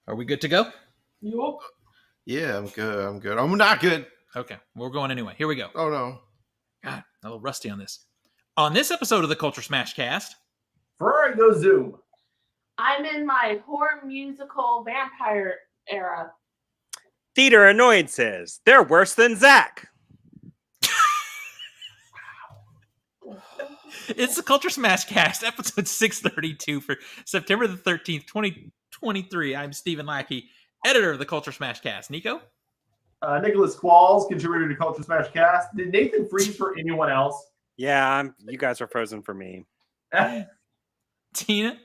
Are we good to go? Yup. Yeah, I'm good. I'm not good. Okay, we're going anyway. Here we go. Oh, no. God, a little rusty on this. On this episode of the Culturesmash CAST, Ferrari goes Zoom. I'm in my horror musical vampire era. Theater Annoyances. They're worse than Zach. it's the Culturesmash CAST, episode 632 for September the 13th, 2023. I'm Stephen Lackey, editor of the Culturesmash CAST. Nico? Nicholas Qualls, contributor to Culturesmash CAST. Did Nathan freeze for anyone else? Yeah, you guys are frozen for me. Tina?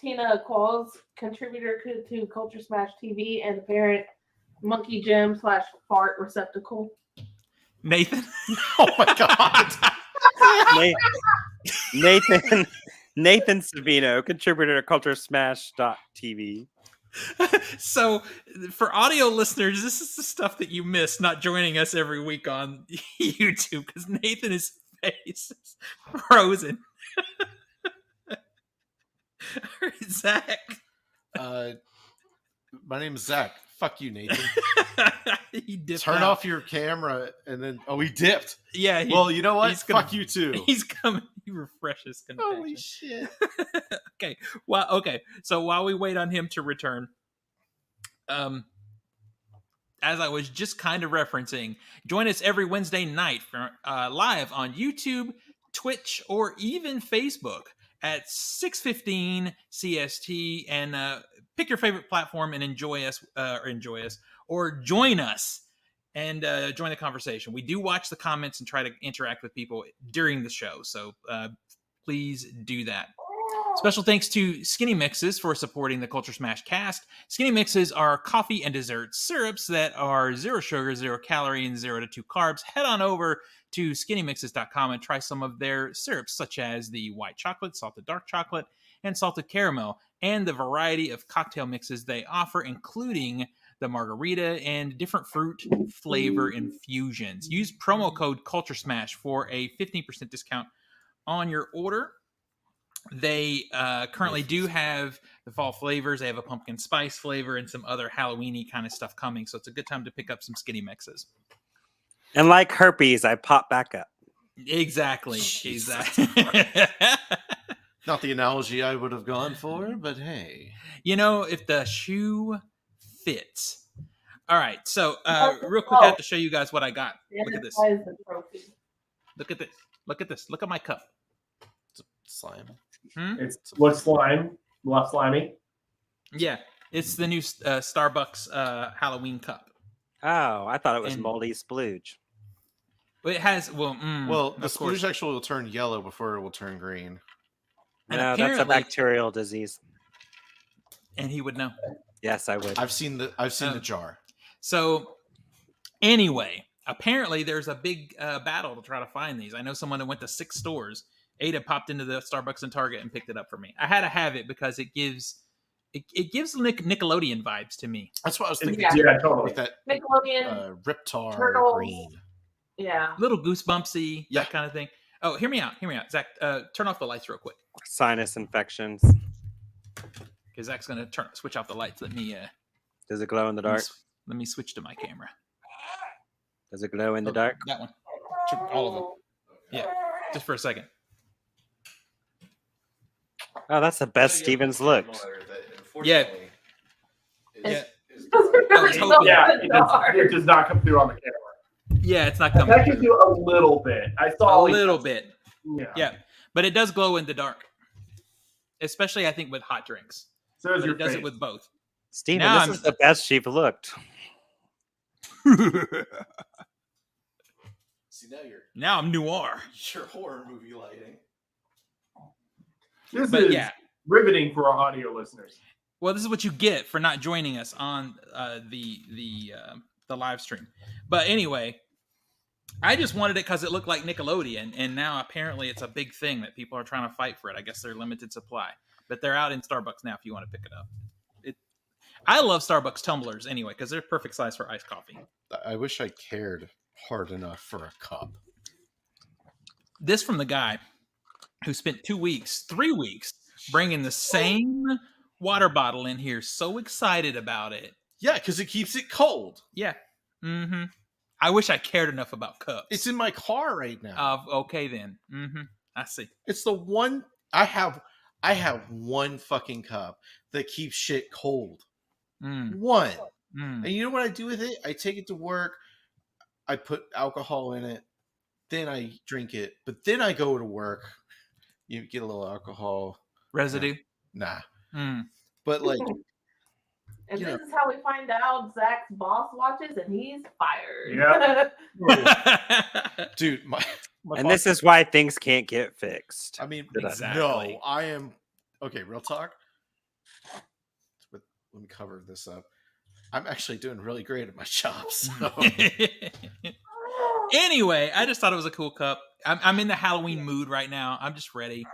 Tina Qualls, contributor to Culturesmash TV and parent monkey gym / fart receptacle. Nathan? Oh, my God. Nathan Savino, contributor to Culturesmash.tv. So, for audio listeners, this is the stuff that you miss not joining us every week on YouTube because Nathan's face is frozen. Zach. My name is Zach. Fuck you, Nathan. He dipped Turn out. off your camera and then... Oh, he dipped. Yeah. Well, you know what? Fuck you too. He's coming. He refreshes connection. Holy shit. Okay. Well, okay. So while we wait on him to return, as I was just kind of referencing, join us every Wednesday night for, live on YouTube, Twitch, or even Facebook at 6:15 CST, and pick your favorite platform and enjoy us, or join us and join the conversation. We do watch the comments and try to interact with people during the show, so please do that. Special thanks to Skinny Mixes for supporting the Culturesmash CAST. Skinny Mixes are coffee and dessert syrups that are 0 sugar, 0 calorie, and 0 to 2 carbs. Head on over to skinnymixes.com and try some of their syrups, such as the white chocolate, salted dark chocolate, and salted caramel, and the variety of cocktail mixes they offer, including the margarita and different fruit flavor infusions. Use promo code Culturesmash for a 15% discount on your order. They currently do have the fall flavors. They have a pumpkin spice flavor and some other Halloween-y kind of stuff coming, so it's a good time to pick up some Skinny Mixes. And like herpes, I pop back up. Exactly. Not the analogy I would have gone for, but hey. You know, if the shoe fits. All right, so real quick, I have to show you guys what I got. Look at this. Look at this. Look at this. Look at my cup. It's a slime. It's what slime? Left slimy? Yeah, it's the new Starbucks Halloween cup. Oh, I thought it was moldy splooge. It has, the splooge actually will turn yellow before it will turn green. No, that's a bacterial disease. And he would know. Yes, I would. I've seen the jar. So, anyway, apparently there's a big battle to try to find these. I know someone that went to 6 stores. Ada popped into the Starbucks and Target and picked it up for me. I had to have it because it gives Nickelodeon vibes to me. That's what I was thinking. Yeah, totally. With that Nickelodeon Riptar turtles. green. Yeah. Little goosebumpsy, that kind of thing. Oh, hear me out. Zach, turn off the lights real quick. Sinus infections. Because Zach's going to switch off the lights. Let me... Does it glow in the dark? Let me switch to my camera. Does it glow in the dark? That one. All of them. Yeah, just for a second. Oh, that's the best Stevens looked. Yeah. Yeah. It does not come through on the camera. Yeah, it's not coming. That can do a little bit. I saw a little bit. Yeah. But it does glow in the dark. Especially, I think, with hot drinks. So it does it with both. Steven, this is the best you've looked. See, now I'm noir. Your horror movie lighting. This is riveting for our audio listeners. Well, this is what you get for not joining us on the live stream. But anyway, I just wanted it because it looked like Nickelodeon, and now apparently it's a big thing that people are trying to fight for it. I guess they're limited supply, but they're out in Starbucks now if you want to pick it up. I love Starbucks tumblers anyway because they're perfect size for iced coffee. I wish I cared hard enough for a cup. This from the guy who spent 3 weeks bringing the same water bottle in here. So excited about it. Yeah, because it keeps it cold. Yeah. Mm-hmm. I wish I cared enough about cups. It's in my car right now. Okay then. Mm-hmm. I see. It's the one I have one fucking cup that keeps shit cold. One. And you know what I do with it? I take it to work. I put alcohol in it. Then I drink it. But then I go to work. You get a little alcohol. Residue? Nah. Mm. But like... And You this know. is how we find out Zach's boss watches, and he's fired. Yep. Dude, my And this is why things can't get fixed. I mean, Exactly. no, I am... Okay, real talk. Let me cover this up. I'm actually doing really great at my job. So. Anyway, I just thought it was a cool cup. I'm in the Halloween mood right now. I'm just ready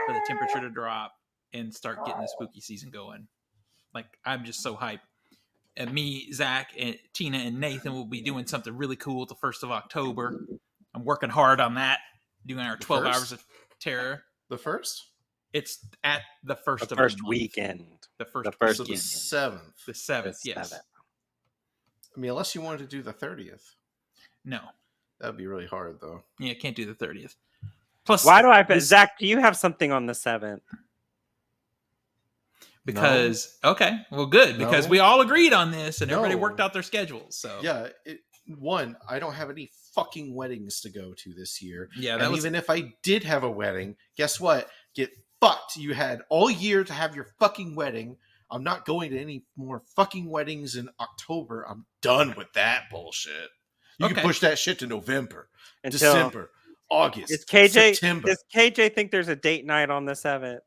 for the temperature to drop and start getting the spooky season going. Like, I'm just so hyped. And me, Zach, and Tina, and Nathan will be doing something really cool the 1st of October. I'm working hard on that, doing our 12 hours of terror. The first? It's at the first The of first the month. weekend. The first first So the weekend. 7th. The 7th, yes. I mean, unless you wanted to do the 30th. No. That'd be really hard, though. Yeah, can't do the 30th. Plus, Why do I... Zach, do you have something on the 7th? Because okay, well, good, because No. we all agreed on this and everybody No. worked out their schedules. So Yeah, I don't have any fucking weddings to go to this year. yeah, And even if I did have a wedding, guess what? Get fucked. You had all year to have your fucking wedding. I'm not going to any more fucking weddings in October. I'm done with that bullshit. You Okay. can push that shit to November, Until... December, August, Is KJ... September. Does KJ think there's a date night on the 7th?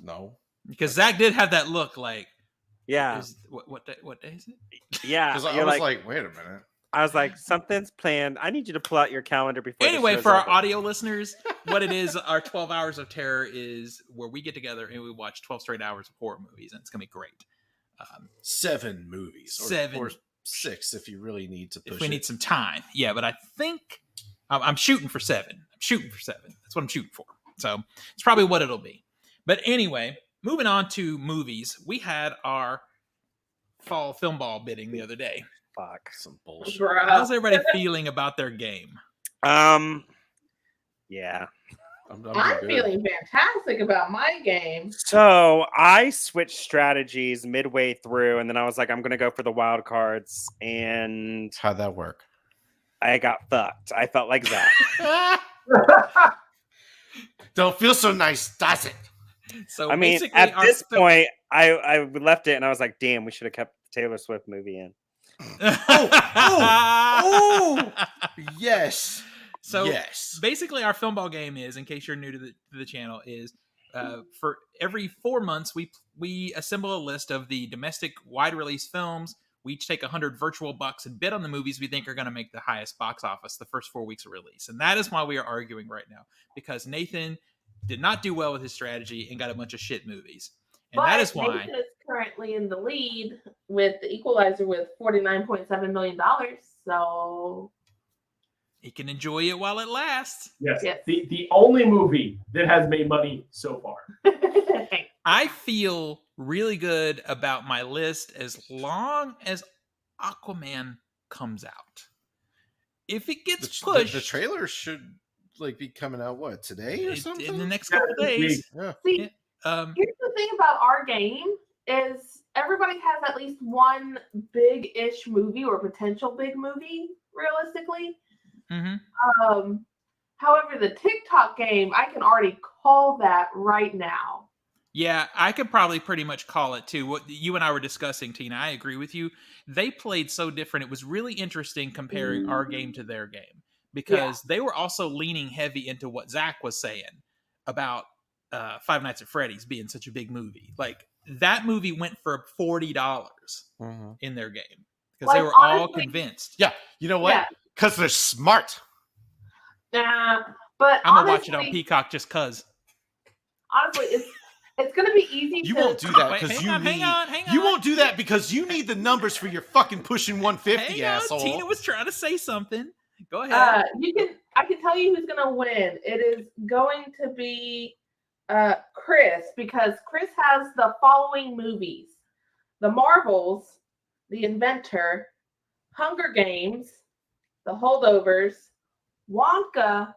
No. because Zach did have that look like Yeah. what day is it? Yeah. Because I You're was like, wait a minute. I was like, something's planned. I need you to pull out your calendar before. Anyway, the show's for our over. audio listeners, what it is, our 12 hours of terror is where we get together and we watch 12 straight hours of horror movies, and it's gonna be great. 7 movies. Seven. Or 6 if you really need to push If we it. need some time, yeah, but I think I'm shooting for 7. I'm shooting for 7. That's what I'm shooting for. So it's probably what it'll be. But anyway, moving on to movies, we had our fall film ball bidding the other day. Fuck. Some bullshit. Bruh. How's everybody feeling about their game? Yeah. I'm I'm good. feeling fantastic about my game. So I switched strategies midway through, and then I was like, I'm gonna go for the wild cards, and How'd that work? I got fucked. I felt like that. Don't feel so nice, does it? So I mean, basically at our this point, I left it, and I was like, damn, we should have kept the Taylor Swift movie in. Oh, yes. So yes. basically our film ball game is, in case you're new to the channel, is for every 4 months we assemble a list of the domestic wide release films. We each take 100 virtual bucks and bid on the movies we think are going to make the highest box office the first 4 weeks of release. And that is why we are arguing right now, because Nathan did not do well with his strategy and got a bunch of shit movies. And But that is why Nathan is currently in the lead with the Equalizer with $49.7 million. So he can enjoy it while it lasts. Yes. Yes. The only movie that has made money so far. I feel really good about my list as long as Aquaman comes out. If it gets pushed, The trailer should be coming out today or something in the next couple days. Yeah. See, Here's here's the thing about our game is everybody has at least one big-ish movie or potential big movie, realistically. However, the TikTok game, I can already call that right now. Yeah, I could probably pretty much call it too. What you and I were discussing, Tina, I agree with you. They played so different. It was really interesting comparing our game to their game, because they were also leaning heavy into what Zach was saying about Five Nights at Freddy's being such a big movie. Like, that movie went for $40 in their game because they were all convinced. Yeah. You know what? Because they're smart. But I'm going to watch it on Peacock just because. Honestly, it's going to be easy You to... won't do that Wait, because hang on. You won't do that because you need the numbers for your fucking pushing 150, Hang on, asshole. Tina was trying to say something. Go ahead. I can tell you who's going to win. It is going to be Chris, because Chris has the following movies: The Marvels, The Inventor, Hunger Games, The Holdovers, Wonka,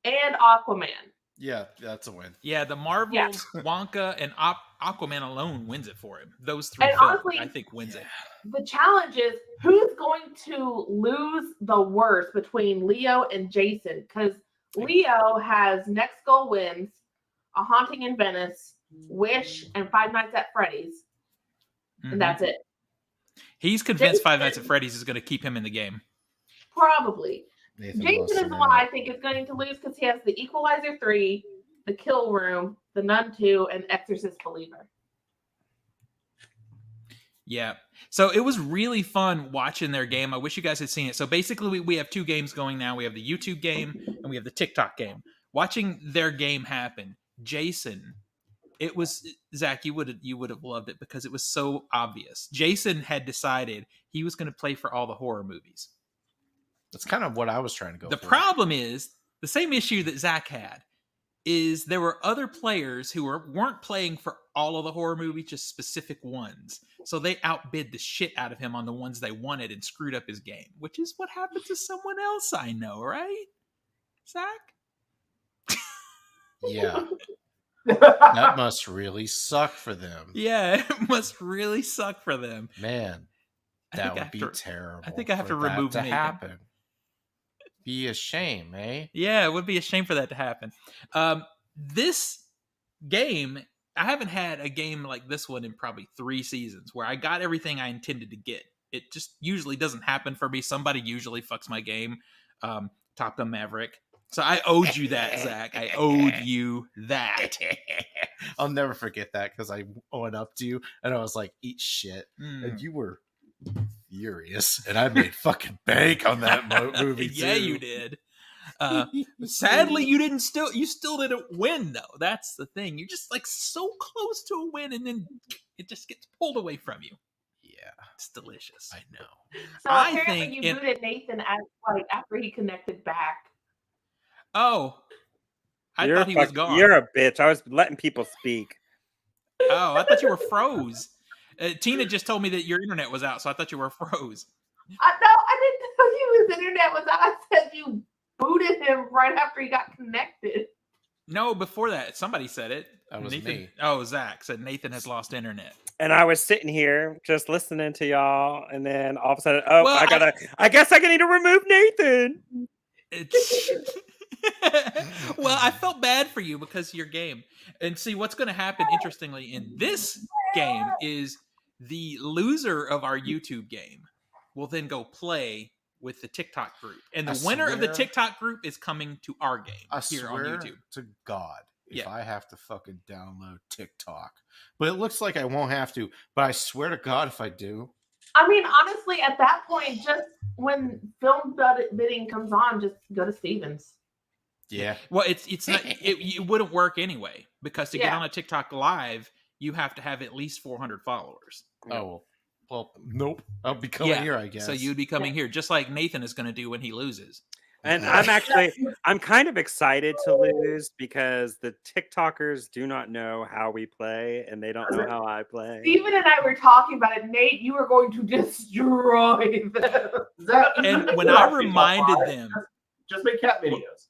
and Aquaman. Yeah, that's a win. Yeah, the Marvels, Wonka, and Aquaman alone wins it for him. Those three And films, honestly, I think, wins it. The challenge is who's going to lose the worst between Leo and Jason, because Leo has Next Goal Wins, A Haunting in Venice, Wish, and Five Nights at Freddy's. And that's it. He's convinced Five Nights at Freddy's is going to keep him in the game. Probably. Nathan Jason is the one I think is going to lose because he has The Equalizer 3, The Kill Room, The Nun 2, and Exorcist Believer. Yeah. So it was really fun watching their game. I wish you guys had seen it. So basically we have two games going now. We have the YouTube game and we have the TikTok game. Watching their game happen, Jason, it was, Zach, you would have loved it because it was so obvious. Jason had decided he was going to play for all the horror movies. That's kind of what I was trying to go The for. problem is the same issue that Zach had is there were other players who weren't playing for all of the horror movies, just specific ones. So they outbid the shit out of him on the ones they wanted and screwed up his game, which is what happened to someone else I know, right? Zach? Yeah. That must really suck for them. Yeah, it must really suck for them. Man, that would be terrible. I think I have to remove that to Nathan. happen. Be a shame, eh? Yeah, it would be a shame for that to happen. This game, I haven't had a game like this one in probably 3 seasons where I got everything I intended to get. It just usually doesn't happen for me. Somebody usually fucks my game. Top Gun Maverick. So I owed you that, Zach. I owed you that. I'll never forget that because I went up to you and I was like, eat shit. And you were furious. And I made fucking bank on that movie too. Yeah, you did. Sadly, you still didn't win though. That's the thing. You're just like so close to a win and then it just gets pulled away from you. Yeah. It's delicious. I know. So apparently you booted Nathan after he connected back. Oh. I thought he was gone. You're a bitch. I was letting people speak. Oh, I thought you were froze. Tina just told me that your internet was out, so I thought you were froze. No, I didn't know his internet was out. I said you booted him right after he got connected. No, before that, somebody said it. That was Nathan, me. Oh, Zach said Nathan has lost internet. And I was sitting here just listening to y'all, and then all of a sudden, I guess I need to remove Nathan. Well, I felt bad for you because of your game. And see, what's going to happen, interestingly, in this game is the loser of our YouTube game will then go play with the TikTok group. And the winner of the TikTok group is coming to our game here on YouTube. To God, if I have to fucking download TikTok. But it looks like I won't have to. But I swear to God, if I do. I mean, honestly, at that point, just when film bidding comes on, just go to Stevens. Yeah. Well, it's not. It wouldn't work anyway because to get on a TikTok live, you have to have at least 400 followers. Oh, well, nope. I'll be coming here, I guess. So you'd be coming here, just like Nathan is going to do when he loses. And I'm kind of excited to lose because the TikTokers do not know how we play and they don't know how I play. Steven and I were talking about it. Nate, you were going to destroy them. And when I reminded them, just make cat videos.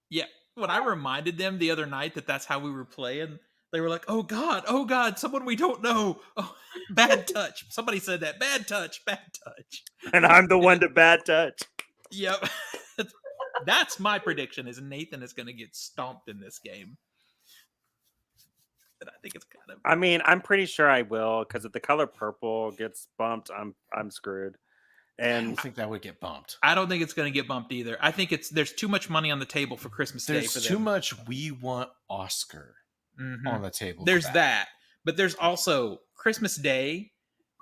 Yeah, when I reminded them the other night that that's how we were playing, they were like, oh God, someone we don't know. Oh, bad touch. Somebody said that. Bad touch. And I'm the one to bad touch. Yep. That's my prediction is Nathan is going to get stomped in this game. And I think it's kind of... I mean, I'm pretty sure I will because if the color purple gets bumped, I'm screwed. And I don't think that would get bumped. I don't think it's going to get bumped either. I think there's too much money on the table for Christmas Day. There's too much We Want Oscar on the table. There's that. But there's also Christmas Day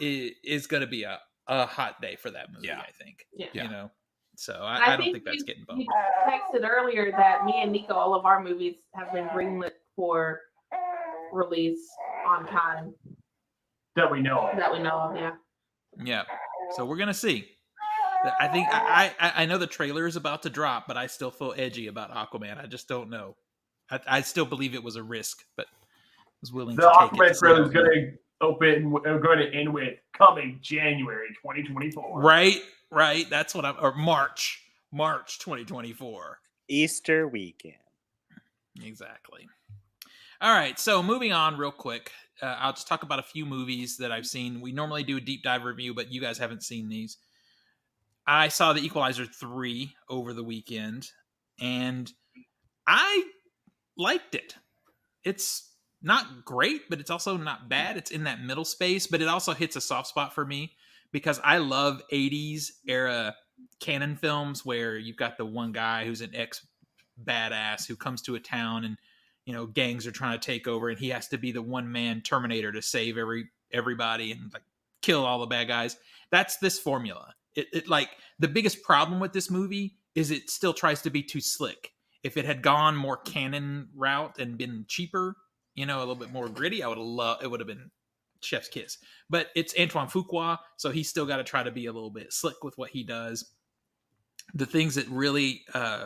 is going to be a hot day for that movie, I think. Yeah. You know? So I don't think that's getting bumped. You texted earlier that me and Nico, all of our movies have been greenlit for release on time. That we know of. Yeah. Yeah. So we're gonna see. I think I know the trailer is about to drop, but I still feel edgy about Aquaman. I just don't know. I still believe it was a risk, but was willing The to take it. Aquaman To see trailer how is it going went. to open. Going to end with coming January 2024. Right. That's what or March 2024. Easter weekend. Exactly. All right, so moving on real quick. I'll just talk about a few movies that I've seen. We normally do a deep dive review, but you guys haven't seen these. I saw The Equalizer 3 over the weekend, and I liked it. It's not great, but it's also not bad. It's in that middle space, but it also hits a soft spot for me because I love 80s era canon films where you've got the one guy who's an ex badass who comes to a town and gangs are trying to take over and he has to be the one man Terminator to save everybody and like kill all the bad guys. That's this formula. It like the biggest problem with this movie is it still tries to be too slick. If it had gone more canon route and been cheaper, a little bit more gritty, I would have loved. It would have been chef's kiss. But it's Antoine Fuqua, so he's still got to try to be a little bit slick with what he does. The things that really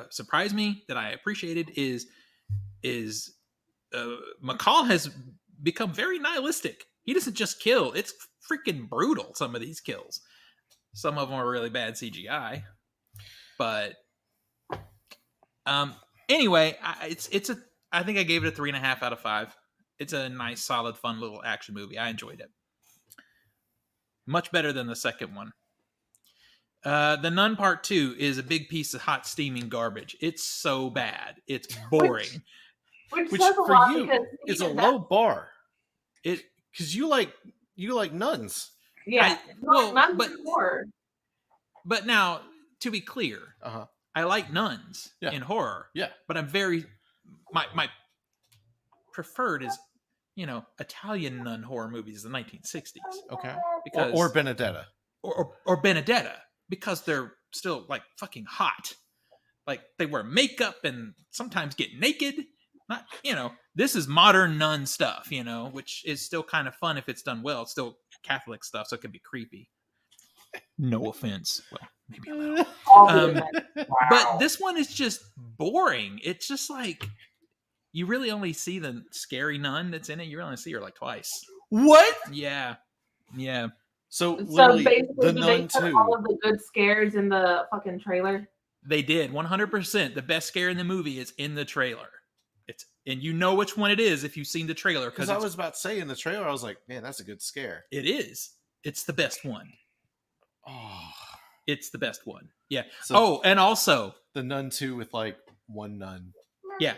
surprised me that I appreciated is McCall has become very nihilistic. He doesn't just kill; it's freaking brutal. Some of these kills, some of them are really bad CGI, but anyway, I think I gave it a 3.5 out of 5. It's a nice, solid, fun little action movie. I enjoyed it. Much better than the second one. The Nun Part 2 is a big piece of hot steaming garbage. It's so bad. It's boring. Which Which says a for lot you because is a even low bar. It Because you like nuns. Yeah, but now to be clear, I like nuns in horror. Yeah, but I'm very my preferred is Italian nun horror movies in the 1960s. Okay, because or Benedetta or Benedetta because they're still like fucking hot. Like they wear makeup and sometimes get naked. Not this is modern nun stuff, which is still kind of fun if it's done well. It's still Catholic stuff, so it can be creepy. No offense. Well, maybe a little. But this one is just boring. It's just like you really only see the scary nun that's in it. You only see her like twice. What? Yeah. So basically, the Nun 2. All of the good scares in the fucking trailer. They did 100%. The best scare in the movie is in the trailer. And you know which one it is if you've seen the trailer. Because I was about to say in the trailer, I was like, man, that's a good scare. It is. It's the best one. Oh, it's the best one. Yeah. So and also the Nun 2 with like one nun. Yeah.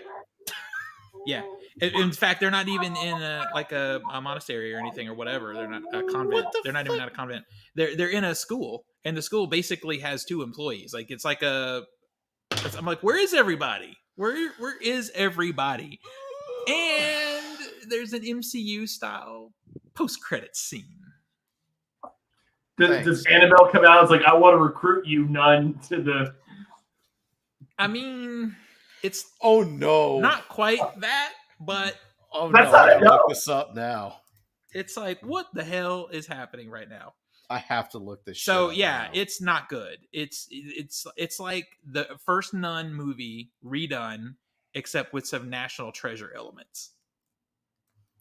Yeah. In fact, they're not even in a monastery or anything or whatever. They're not a convent. They're not even at a convent. They're in a school, and the school basically has 2 employees. Like it's like I'm like, where is everybody? Where is everybody? And there's an MCU style post-credits scene. Does Annabelle come out? It's like, I want to recruit you, nun, to the. I mean, it's not quite that, but that's no, I gotta look this up now. It's like, what the hell is happening right now? I have to look this. So yeah, it's not good. It's like the first Nun movie redone, except with some National Treasure elements.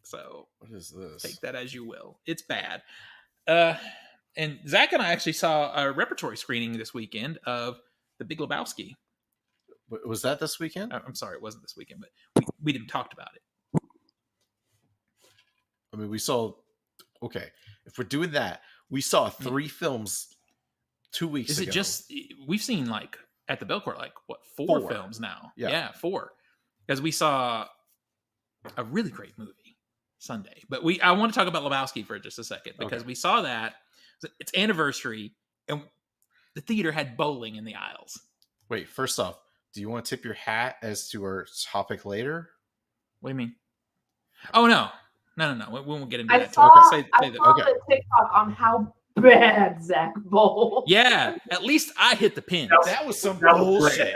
So what is this? Take that as you will. It's bad. And Zach and I actually saw a repertory screening this weekend of The Big Lebowski. Was that this weekend? I'm sorry, it wasn't this weekend, but we didn't talk about it. I mean, we saw. Okay, if we're doing that, we saw 3 films 2 weeks ago. Is it just we've seen like at the Belcourt like what 4 films now? Yeah, 4. Because we saw a really great movie Sunday, but I want to talk about Lebowski for just a second because we saw that it's anniversary and the theater had bowling in the aisles. Wait, first off, do you want to tip your hat as to our topic later? What do you mean? Oh no. We won't get into that. I saw the TikTok on how bad Zach bowled. Yeah, at least I hit the pin. That was some bullshit.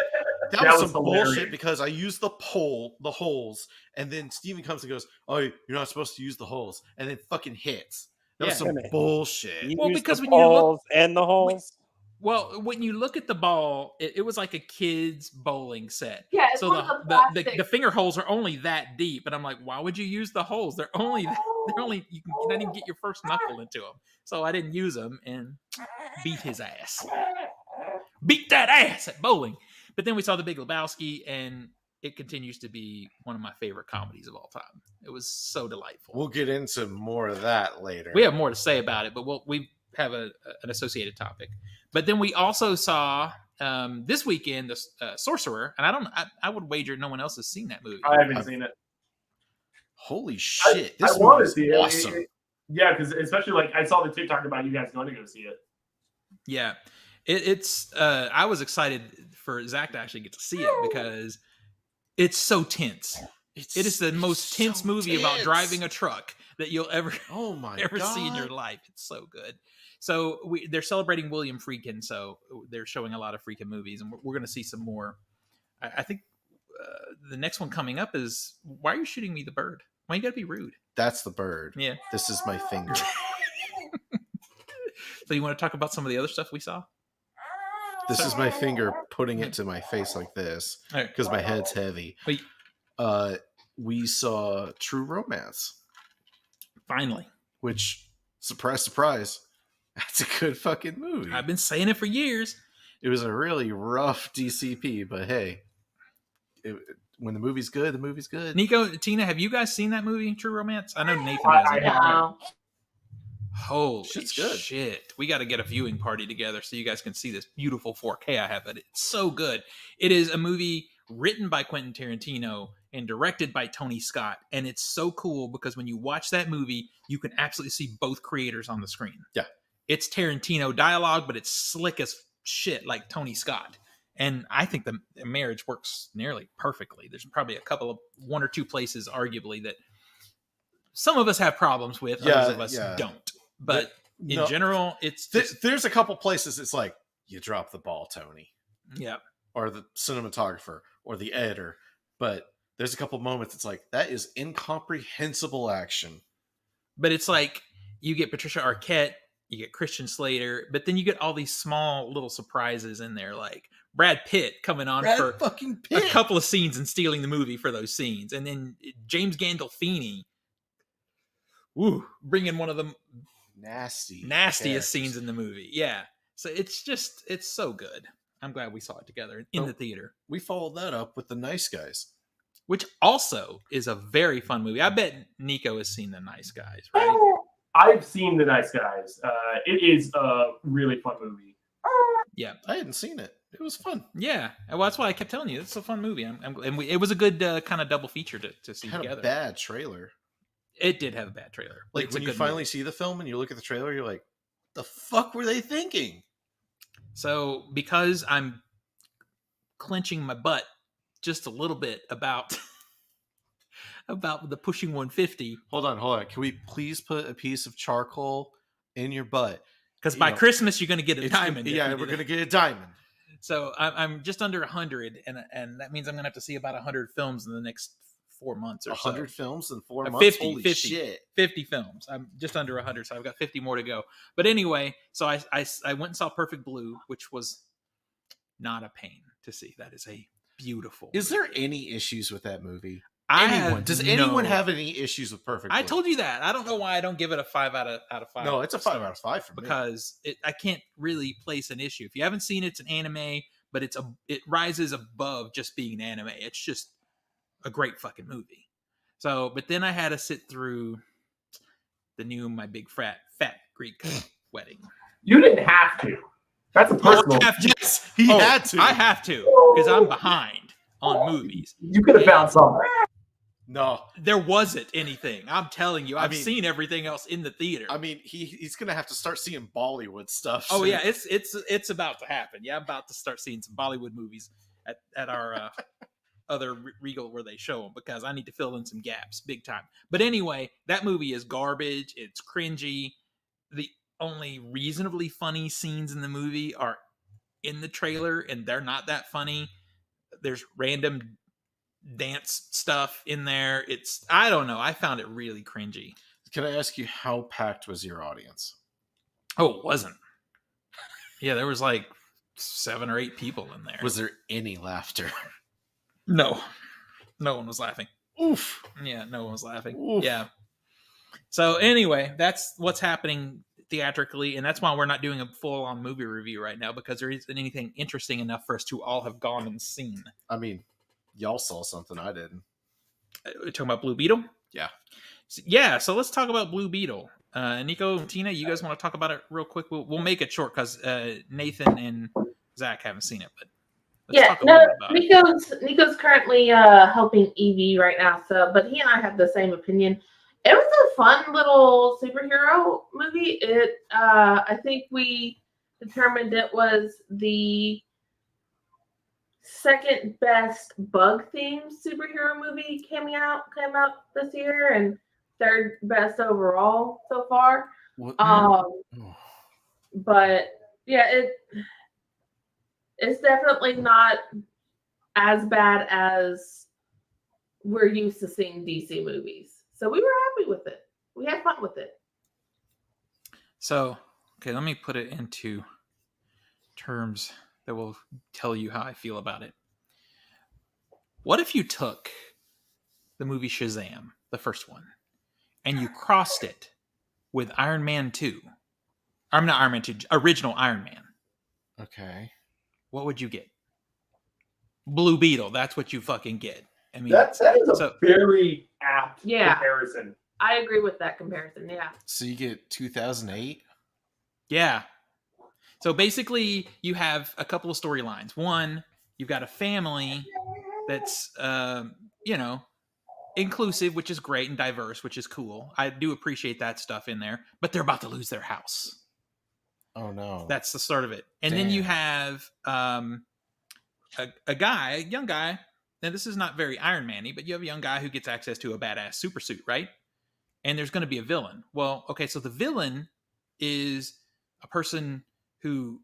That was some bullshit because I used the holes, and then Steven comes and goes, "Oh, you're not supposed to use the holes," and then fucking hits. That was some bullshit. Well, because when you look and the holes, Well, when you look at the ball, it was like a kid's bowling set. Yeah, it's So one of the the plastic. finger holes are only that deep, and I'm like, why would you use the holes? They're only you can not even get your first knuckle into them. So I didn't use them and beat his ass. Beat that ass at bowling. But then we saw The Big Lebowski, and it continues to be one of my favorite comedies of all time. It was so delightful. We'll get into more of that later. We have more to say about it, but we have an associated topic. But then we also saw this weekend the Sorcerer, and I would wager no one else has seen that movie. I haven't seen it. Holy shit! I This want to movie see is it. awesome. Yeah, because especially like I saw the TikTok about you guys going to go see it. Yeah, it's. I was excited for Zach to actually get to see it because it's so tense. It is the most tense movie about driving a truck that you'll ever see in your life. It's so good. So they're celebrating William Friedkin, so they're showing a lot of Friedkin movies, and we're going to see some more. I think the next one coming up is Why Are You Shooting Me, the Bird? Why you got to be rude? That's the bird. Yeah. This is my finger. So you want to talk about some of the other stuff we saw? This is my finger putting it to my face like this because my head's heavy. Wait. We saw True Romance. Finally. Which, surprise, surprise, that's a good fucking movie. I've been saying it for years. It was a really rough DCP, but hey, when the movie's good, the movie's good. Nico, Tina, have you guys seen that movie, True Romance? I know Nathan hasn't. No. Holy Shit's good. shit. We got to get a viewing party together so you guys can see this beautiful 4K I have. It. It's so good. It is a movie written by Quentin Tarantino and directed by Tony Scott. And it's so cool because when you watch that movie, you can absolutely see both creators on the screen. Yeah. It's Tarantino dialogue, but it's slick as shit like Tony Scott. And I think the marriage works nearly perfectly. There's probably one or two places, arguably, that some of us have problems with, others of us don't. But in general, it's there's a couple places it's like, you drop the ball, Tony. Yeah. Or the cinematographer or the editor. But there's a couple moments it's like, that is incomprehensible action. But it's like you get Patricia Arquette, you get Christian Slater, but then you get all these small little surprises in there, like Brad Pitt coming on for a couple of scenes and stealing the movie for those scenes. And then James Gandolfini, bringing one of the nastiest scenes in the movie. Yeah. So it's so good. I'm glad we saw it together in the theater. We followed that up with The Nice Guys, which also is a very fun movie. I bet Nico has seen The Nice Guys, right? I've seen The Nice Guys. It is a really fun movie. Yeah. I hadn't seen it. It was fun. Yeah. Well, that's why I kept telling you. It's a fun movie. It was a good kind of double feature to see together. It had a bad trailer. It did have a bad trailer. Like when you finally see the film and you look at the trailer, you're like, the fuck were they thinking? So because I'm clenching my butt just a little bit about the pushing 150. Hold on. Can we please put a piece of charcoal in your butt? Because by Christmas, you're going to get a diamond. Yeah, we're going to get a diamond. So I'm just under 100, and that means I'm going to have to see about 100 films in the next 4 months or 100 films in 4 months? 50, Holy 50, shit. 50 films. I'm just under 100, so I've got 50 more to go. But anyway, so I went and saw Perfect Blue, which was not a pain to see. That is a beautiful Is there any issues with that movie? Does anyone anyone have any issues with Perfect Blue? I told you that. I don't know why I don't give it a 5 out of 5. No, it's a 5 out of 5 for me. Because I can't really place an issue. If you haven't seen it, it's an anime, but it rises above just being an anime. It's just a great fucking movie. So, but then I had to sit through the new My Big Fat Greek Wedding. You didn't have to. That's a personal. Yes, he had to. I have to because I'm behind on movies. You could have found something. No, there wasn't anything. I'm telling you, I've seen everything else in the theater. I mean, he's gonna have to start seeing Bollywood stuff. Oh yeah, it's about to happen. Yeah, I'm about to start seeing some Bollywood movies at our other Regal where they show them because I need to fill in some gaps big time. But anyway, that movie is garbage. It's cringy. The only reasonably funny scenes in the movie are in the trailer, and they're not that funny. There's random dance stuff in there. I don't know. I found it really cringy. Can I ask you how packed was your audience? Oh, it wasn't. Yeah, there was like 7 or 8 people in there. Was there any laughter? No. No one was laughing. Oof. Yeah, no one was laughing. Oof. Yeah. So anyway, that's what's happening theatrically, and that's why we're not doing a full-on movie review right now, because there isn't anything interesting enough for us to all have gone and seen. I mean, y'all saw something I didn't. We're talking about Blue Beetle? Yeah. So let's talk about Blue Beetle. Nico, Tina, you guys want to talk about it real quick? We'll make it short because Nathan and Zach haven't seen it, but let's talk a little bit about it. Nico's currently helping Evie right now, but he and I have the same opinion. It was a fun little superhero movie. I think we determined it was the second best bug themed superhero movie came out this year, and third best overall so far. But yeah, it's definitely not as bad as we're used to seeing DC movies. So we were happy with it. We had fun with it. So, okay, let me put it into terms that will tell you how I feel about it. What if you took the movie Shazam, the first one, and you crossed it with Iron Man 2? I'm not Iron Man 2, original Iron Man. Okay. What would you get? Blue Beetle. That's what you fucking get. I mean, that is a very apt comparison. I agree with that comparison. Yeah. So you get 2008. Yeah. So basically, you have a couple of storylines. One, you've got a family that's, inclusive, which is great, and diverse, which is cool. I do appreciate that stuff in there. But they're about to lose their house. Oh no. That's the start of it. And then you have a young guy. Now, this is not very Iron Man-y, but you have a young guy who gets access to a badass super suit, right? And there's going to be a villain. Well, okay, so the villain is a person who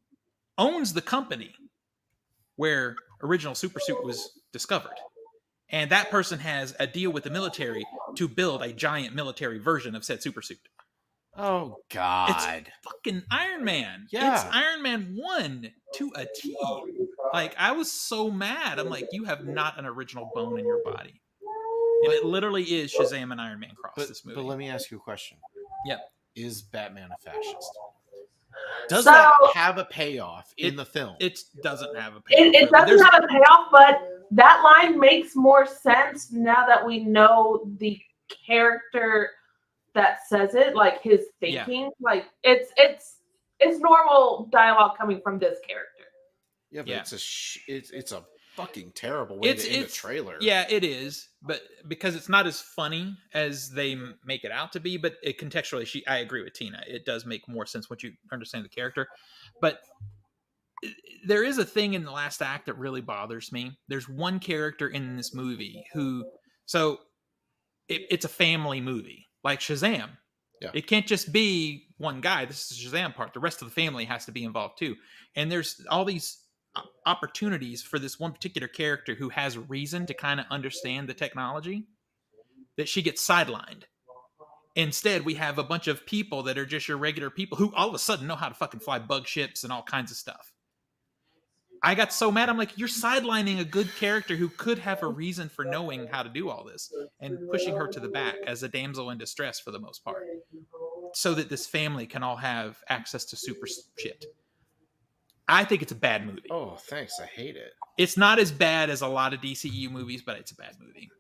owns the company where original super suit was discovered. And that person has a deal with the military to build a giant military version of said super suit. Oh God! It's fucking Iron Man. Yeah, it's Iron Man 1 to a T. Like, I was so mad. I'm like, you have not an original bone in your body. And it literally is Shazam and Iron Man cross this movie. But let me ask you a question. Yep. Is Batman a fascist? Does that have a payoff in the film? It doesn't have a payoff. It doesn't have a payoff, but that line makes more sense now that we know the character that says it, like his thinking. Yeah. Like it's normal dialogue coming from this character. Yeah, but it's a fucking terrible way to end a trailer. Yeah, it is, but because it's not as funny as they make it out to be, but it contextually, I agree with Tina. It does make more sense once you understand the character. But there is a thing in the last act that really bothers me. There's one character in this movie who, it's a family movie. Like Shazam. Yeah. It can't just be one guy. This is the Shazam part. The rest of the family has to be involved too. And there's all these opportunities for this one particular character who has a reason to kind of understand the technology that she gets sidelined. Instead, we have a bunch of people that are just your regular people who all of a sudden know how to fucking fly bug ships and all kinds of stuff. I got so mad. I'm like, you're sidelining a good character who could have a reason for knowing how to do all this and pushing her to the back as a damsel in distress for the most part, so that this family can all have access to super shit. I think it's a bad movie. Oh, thanks. I hate it. It's not as bad as a lot of DCEU movies, but it's a bad movie.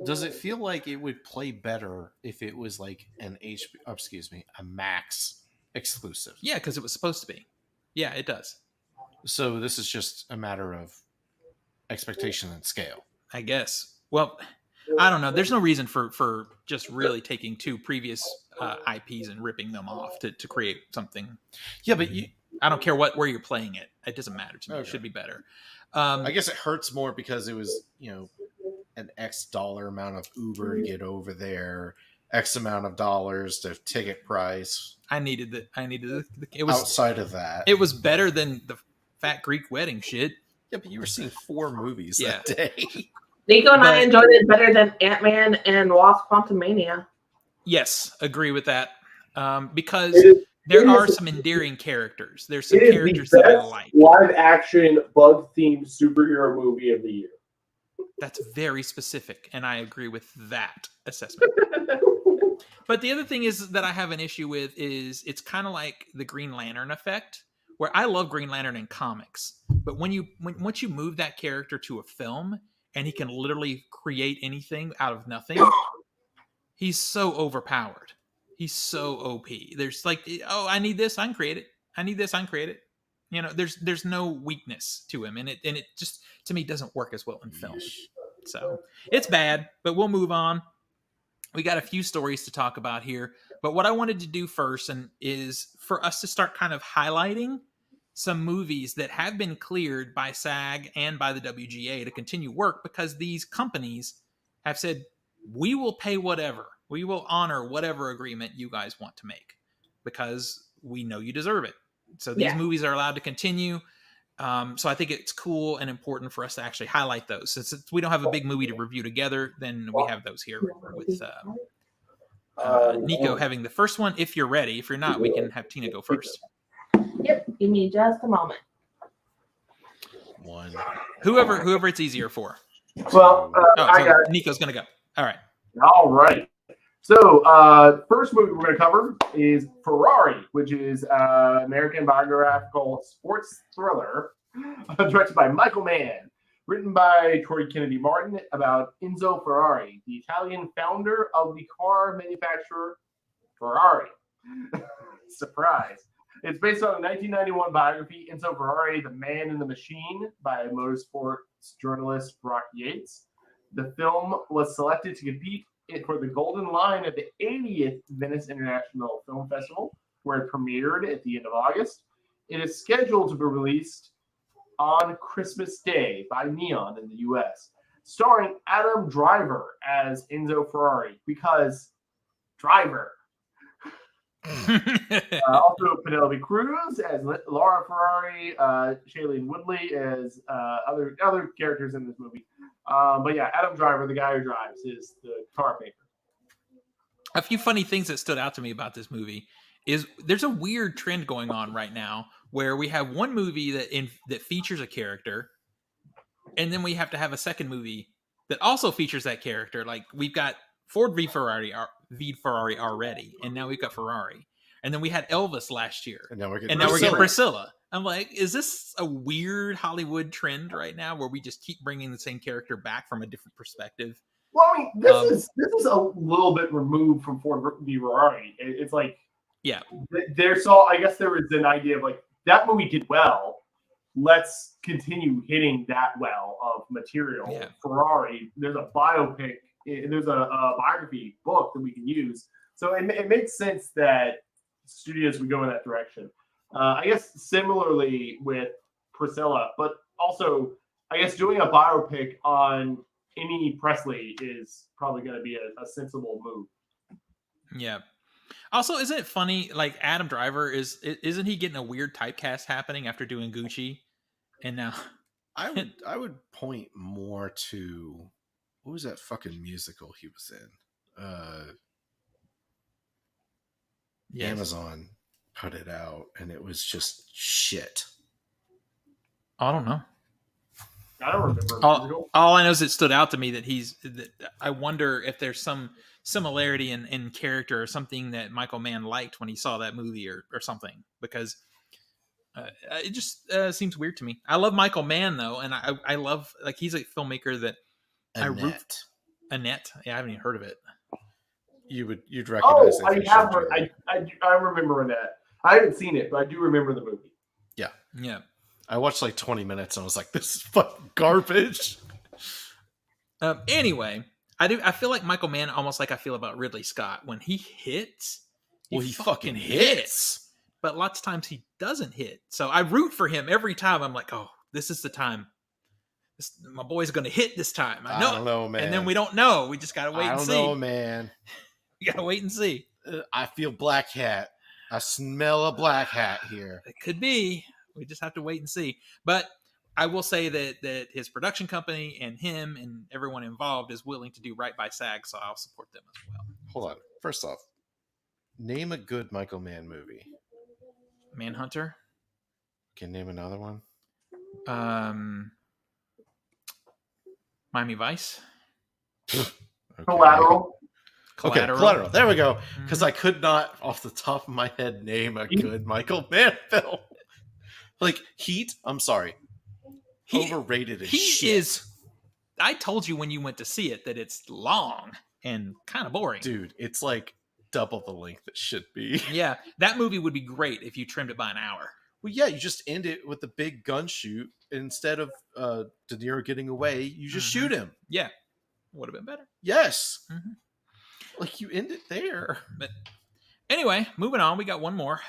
Does it feel like it would play better if it was like a Max exclusive? Yeah, because it was supposed to be. Yeah, it does. So this is just a matter of expectation and scale, I guess. Well, I don't know. There's no reason for just really taking two previous IPs and ripping them off to create something. Yeah, but I don't care where you're playing it. It doesn't matter to me. Okay. It should be better. I guess it hurts more because it was, an X dollar amount of Uber to get over there, X amount of dollars to ticket price. I needed it. It was outside of that. It was better than the Fat Greek wedding shit. Yeah, but you were seeing 4 movies that day. Nico and I enjoyed it better than Ant-Man and Wasp: Quantumania. Yes, agree with that. Because There are some endearing characters. There's some characters the that I best like. live-action bug-themed superhero movie of the year. That's very specific, and I agree with that assessment. But the other thing is that I have an issue with is it's kind of like the Green Lantern effect, where I love Green Lantern in comics, but once you move that character to a film and he can literally create anything out of nothing, he's so overpowered. He's so OP. There's like, oh, I need this, I can create it. I need this, I can create it. You know, there's no weakness to him, and it just to me doesn't work as well in film. So it's bad, but we'll move on. We got a few stories to talk about here, but what I wanted to do first is for us to start kind of highlighting some movies that have been cleared by SAG and by the WGA to continue work, because these companies have said, we will pay whatever. We will honor whatever agreement you guys want to make because we know you deserve it. So these movies are allowed to continue. So I think it's cool and important for us to actually highlight those. Since we don't have a big movie to review together, then we have those here with Nico having the first one. If you're ready. If you're not, we can have Tina go first. Yep. Give me just a moment. One. Whoever it's easier for. Well, I got it. Nico's going to go. All right. All right. So, first movie we're going to cover is Ferrari, which is an American biographical sports thriller directed by Michael Mann, written by Troy Kennedy Martin about Enzo Ferrari, the Italian founder of the car manufacturer Ferrari. Surprise. It's based on a 1991 biography, Enzo Ferrari, The Man in the Machine, by motorsports journalist Brock Yates. The film was selected to compete for the Golden Lion at the 80th Venice International Film Festival, where it premiered at the end of August. It is scheduled to be released on Christmas Day by Neon in the U.S., starring Adam Driver as Enzo Ferrari, because Driver. Also Penelope Cruz as Laura Ferrari, Shailene Woodley as other characters in this movie. But yeah, Adam Driver, the guy who drives, is the car maker. A few funny things that stood out to me about this movie is there's a weird trend going on right now where we have one movie that features a character, and then we have to have a second movie that also features that character. Like we've got Ford v Ferrari already, and now we've got Ferrari. And then we had Elvis last year, and now we're getting Priscilla. I'm like, is this a weird Hollywood trend right now where we just keep bringing the same character back from a different perspective? Well, I mean, this is a little bit removed from Ford v Ferrari. It's like, yeah, I guess there was an idea of like that movie did well. Let's continue hitting that well of material. Yeah. Ferrari, there's a biopic. There's a biography book that we can use. So it makes sense that studios would go in that direction. I guess similarly with Priscilla, but also I guess doing a biopic on Annie Presley is probably going to be a sensible move. Yeah. Also, isn't it funny? Like Adam Driver isn't he getting a weird typecast happening after doing Gucci? And now I would point more to what was that fucking musical he was in? Yes. Amazon put it out, and it was just shit. I don't know. I don't remember. All I know is it stood out to me that I wonder if there's some similarity in character or something that Michael Mann liked when he saw that movie or something, because it just seems weird to me. I love Michael Mann though, and I love, like, he's a filmmaker that Annette. Yeah, I haven't even heard of it. You'd recognize it. I have heard. I remember Annette. I haven't seen it, but I do remember the movie. Yeah. I watched like 20 minutes and I was like, this is fucking garbage. Anyway, I feel like Michael Mann almost like I feel about Ridley Scott. When he hits, he fucking hits. But lots of times he doesn't hit. So I root for him every time. I'm like, oh, this is the time. My boy's going to hit this time. I don't know, man. And then we don't know. We just got to wait and see. I don't know, man. We got to wait and see. I feel black hat. I smell a black hat here. It could be. We just have to wait and see. But I will say that his production company and him and everyone involved is willing to do right by SAG, so I'll support them as well. Hold on. First off, name a good Michael Mann movie. Manhunter. Can name another one? Miami Vice. Okay. Collateral. Okay, Collateral. There we go. Because I could not, off the top of my head, name a good Michael Mann film. Like Heat. I'm sorry. Overrated as shit. I told you when you went to see it that it's long and kind of boring. Dude, it's like double the length it should be. Yeah, that movie would be great if you trimmed it by an hour. Well, yeah, you just end it with the big gun shoot. Instead of De Niro getting away, you just shoot him. Yeah, would have been better. Yes. Like, you end it there. But anyway, moving on. We got one more.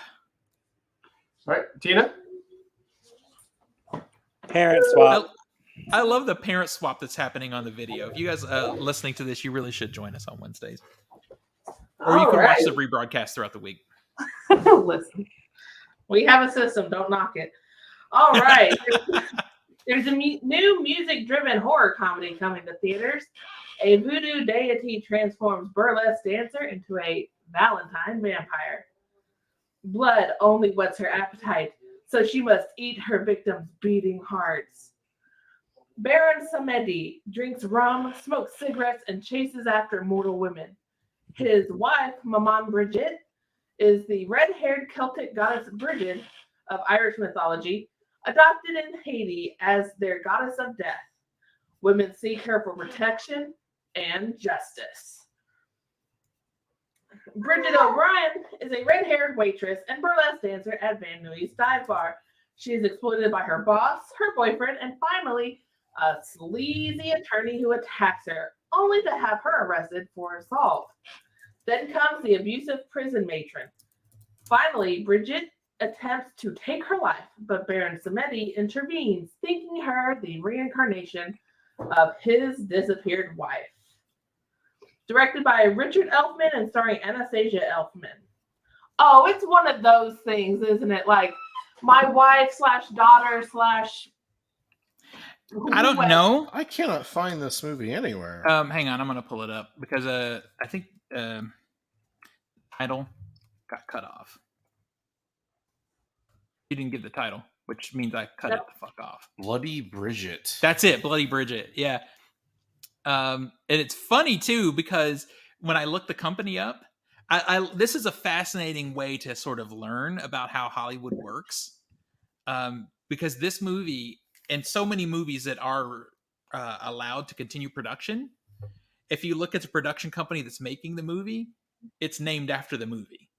All right, Tina? Parent swap. I love the parent swap that's happening on the video. If you guys listening to this, you really should join us on Wednesdays. Or you can watch the rebroadcast throughout the week. Listen, we have a system. Don't knock it. All right. There's a new music-driven horror comedy coming to theaters. A voodoo deity transforms burlesque dancer into a Valentine vampire. Blood only whets her appetite, so she must eat her victims' beating hearts. Baron Samedi drinks rum, smokes cigarettes, and chases after mortal women. His wife, Maman Bridget, is the red-haired Celtic goddess Bridget of Irish mythology, adopted in Haiti as their goddess of death. Women seek her for protection and justice. Bridget O'Brien is a red-haired waitress and burlesque dancer at Van Nuys dive bar. She is exploited by her boss, her boyfriend, and finally, a sleazy attorney who attacks her, only to have her arrested for assault. Then comes the abusive prison matron. Finally, Bridget attempts to take her life, but Baron Samedi intervenes, thinking her the reincarnation of his disappeared wife. Directed by Richard Elfman and starring Anastasia Elfman. Oh, it's one of those things, isn't it? Like, my wife / daughter / I don't know. I cannot find this movie anywhere. Hang on, I'm going to pull it up because I think title got cut off. You didn't give the title, which means I cut it the fuck off. Bloody Bridget. That's it, Bloody Bridget. Yeah. And it's funny too because when I look the company up, this is a fascinating way to sort of learn about how Hollywood works. Because this movie and so many movies that are allowed to continue production, if you look at the production company that's making the movie, it's named after the movie.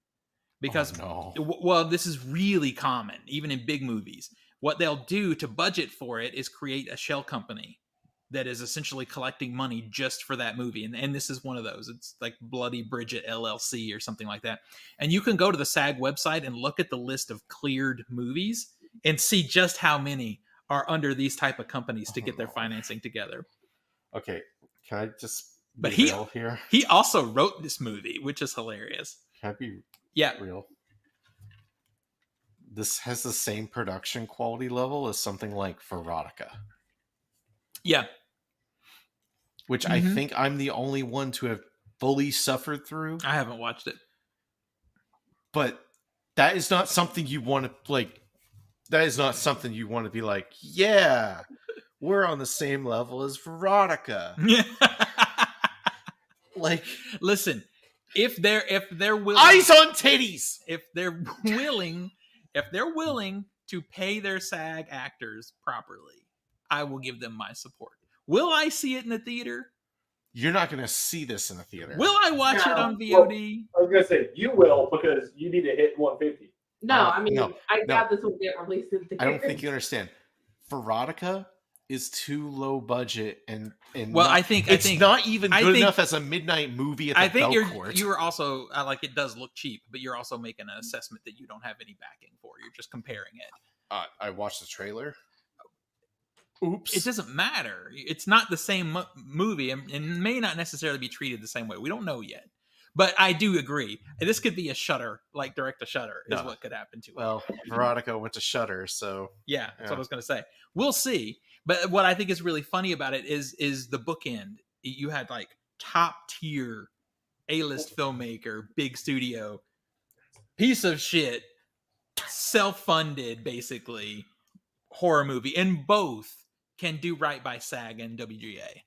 Because, well, this is really common, even in big movies. What they'll do to budget for it is create a shell company that is essentially collecting money just for that movie. And this is one of those. It's like Bloody Bridget LLC or something like that. And you can go to the SAG website and look at the list of cleared movies and see just how many are under these type of companies to get their financing together. Okay, can I just but be real here? He also wrote this movie, which is hilarious. Can I be real? This has the same production quality level as something like Veronica. Yeah. Which I think I'm the only one to have fully suffered through. I haven't watched it. But that is not something you want to, like, that is not something you want to be like, yeah, we're on the same level as Veronica. Like, listen, if they're willing, eyes on titties. If they're willing to pay their SAG actors properly, I will give them my support. Will I see it in the theater? You're not going to see this in the theater. Will I watch it on VOD? Well, I was going to say, you will, because you need to hit 150. No, I mean, I doubt this will get released in theaters. I don't think you understand. Veronica is too low budget and well, not, I think not even good enough as a midnight movie at the Belcourt. You're also like, it does look cheap, but you're also making an assessment that you don't have any backing for. You're just comparing it. I watched the trailer. Oops. It doesn't matter. It's not the same movie and may not necessarily be treated the same way. We don't know yet. But I do agree. This could be a Shudder, like direct to Shudder, is what could happen to it. Well, Veronica went to Shudder, so yeah, that's what I was going to say. We'll see. But what I think is really funny about it is the bookend. You had like top tier A-list filmmaker, big studio, piece of shit, self-funded, basically, horror movie, and both can do right by SAG and WGA.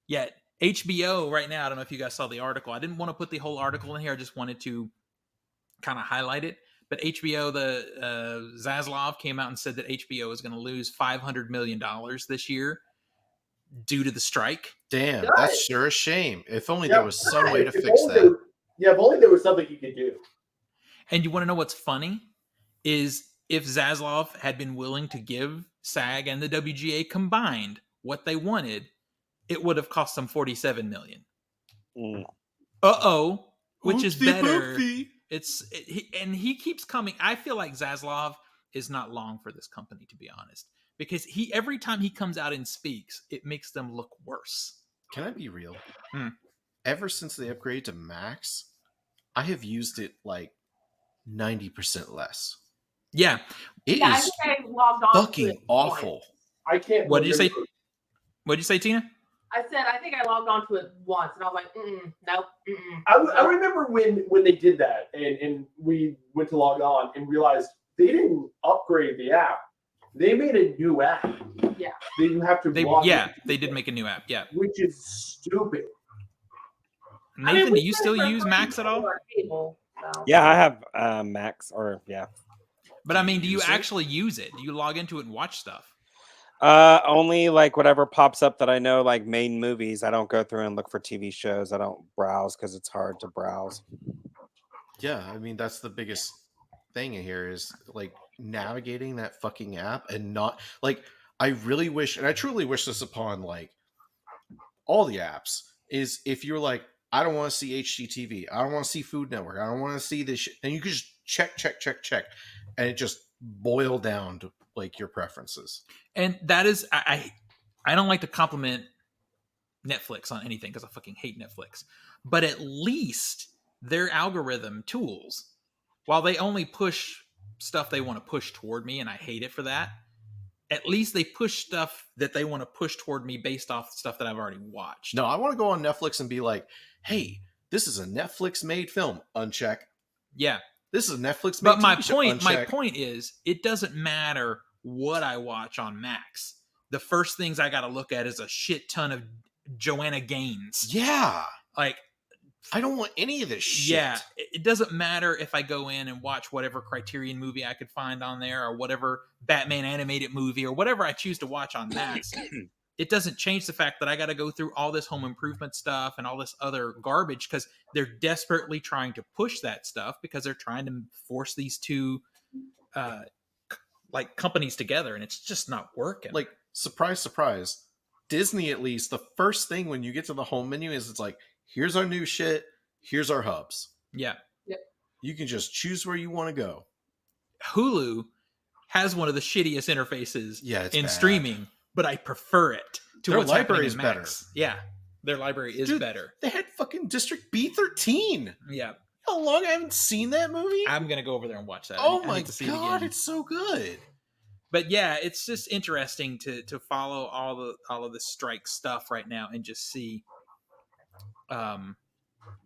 Yet HBO right now, I don't know if you guys saw the article. I didn't want to put the whole article in here. I just wanted to kind of highlight it. But HBO, Zaslav came out and said that HBO is going to lose $500 million this year due to the strike. Damn, Good. that's sure a shame. If only there was some way to If fix only that. if only there was something you could do. And you want to know what's funny? Is if Zaslav had been willing to give SAG and the WGA combined what they wanted, it would have cost them $47 million. Which is better. He keeps coming. I feel like Zaslav is not long for this company, to be honest, because every time he comes out and speaks, it makes them look worse. Can I be real? Ever since they upgraded to Max, I have used it like 90% less. Yeah. It is I think I logged on fucking to it awful. once. I can't. What did you say? What did you say, Tina? I said I think I logged on to it once, and I was like, nope. I remember when they did that, and we went to log on and realized they didn't upgrade the app. They made a new app. Yeah. You have to log in. They did make a new app. Yeah. Which is stupid. Nathan, do you still use Max at all? Cable, so. Yeah, I have Max, or yeah. But I mean, do you actually use it? Do you log into it and watch stuff? Only like whatever pops up that I know, like main movies. I don't go through and look for TV shows. I don't browse because it's hard to browse. Yeah, I mean that's the biggest thing in here is like navigating that fucking app and not like I really wish, and I truly wish this upon like all the apps, is if you're like, I don't want to see HGTV, I don't want to see Food Network, I don't want to see this shit, and you can just check, and it just boil down to like your preferences. And that is, I don't like to compliment Netflix on anything because I fucking hate Netflix. But at least their algorithm tools, while they only push stuff they want to push toward me, and I hate it for that, at least they push stuff that they want to push toward me based off stuff that I've already watched. No, I want to go on Netflix and be like, hey, this is a Netflix-made film. Uncheck. Yeah. This is a Netflix-made But TV show. my point is, it doesn't matter what I watch on Max. The first things I got to look at is a shit ton of Joanna Gaines. Yeah. Like, I don't want any of this shit. Yeah, it doesn't matter if I go in and watch whatever Criterion movie I could find on there, or whatever Batman animated movie, or whatever I choose to watch on Max. It doesn't change the fact that I got to go through all this home improvement stuff and all this other garbage because they're desperately trying to push that stuff because they're trying to force these two like companies together, and it's just not working. Like, surprise, Disney, at least, the first thing when you get to the home menu is it's like, here's our new shit, here's our hubs. Yeah. Yep. You can just choose where you want to go. Hulu has one of the shittiest interfaces in bad. Streaming, but I prefer it to Their what's library is happening in Max. better. Yeah, their library is better. They had fucking District B13. Yeah. How long I haven't seen that movie? I'm going to go over there and watch that. Oh I my need to see god, it it's so good. But yeah, it's just interesting to follow all of the strike stuff right now and just see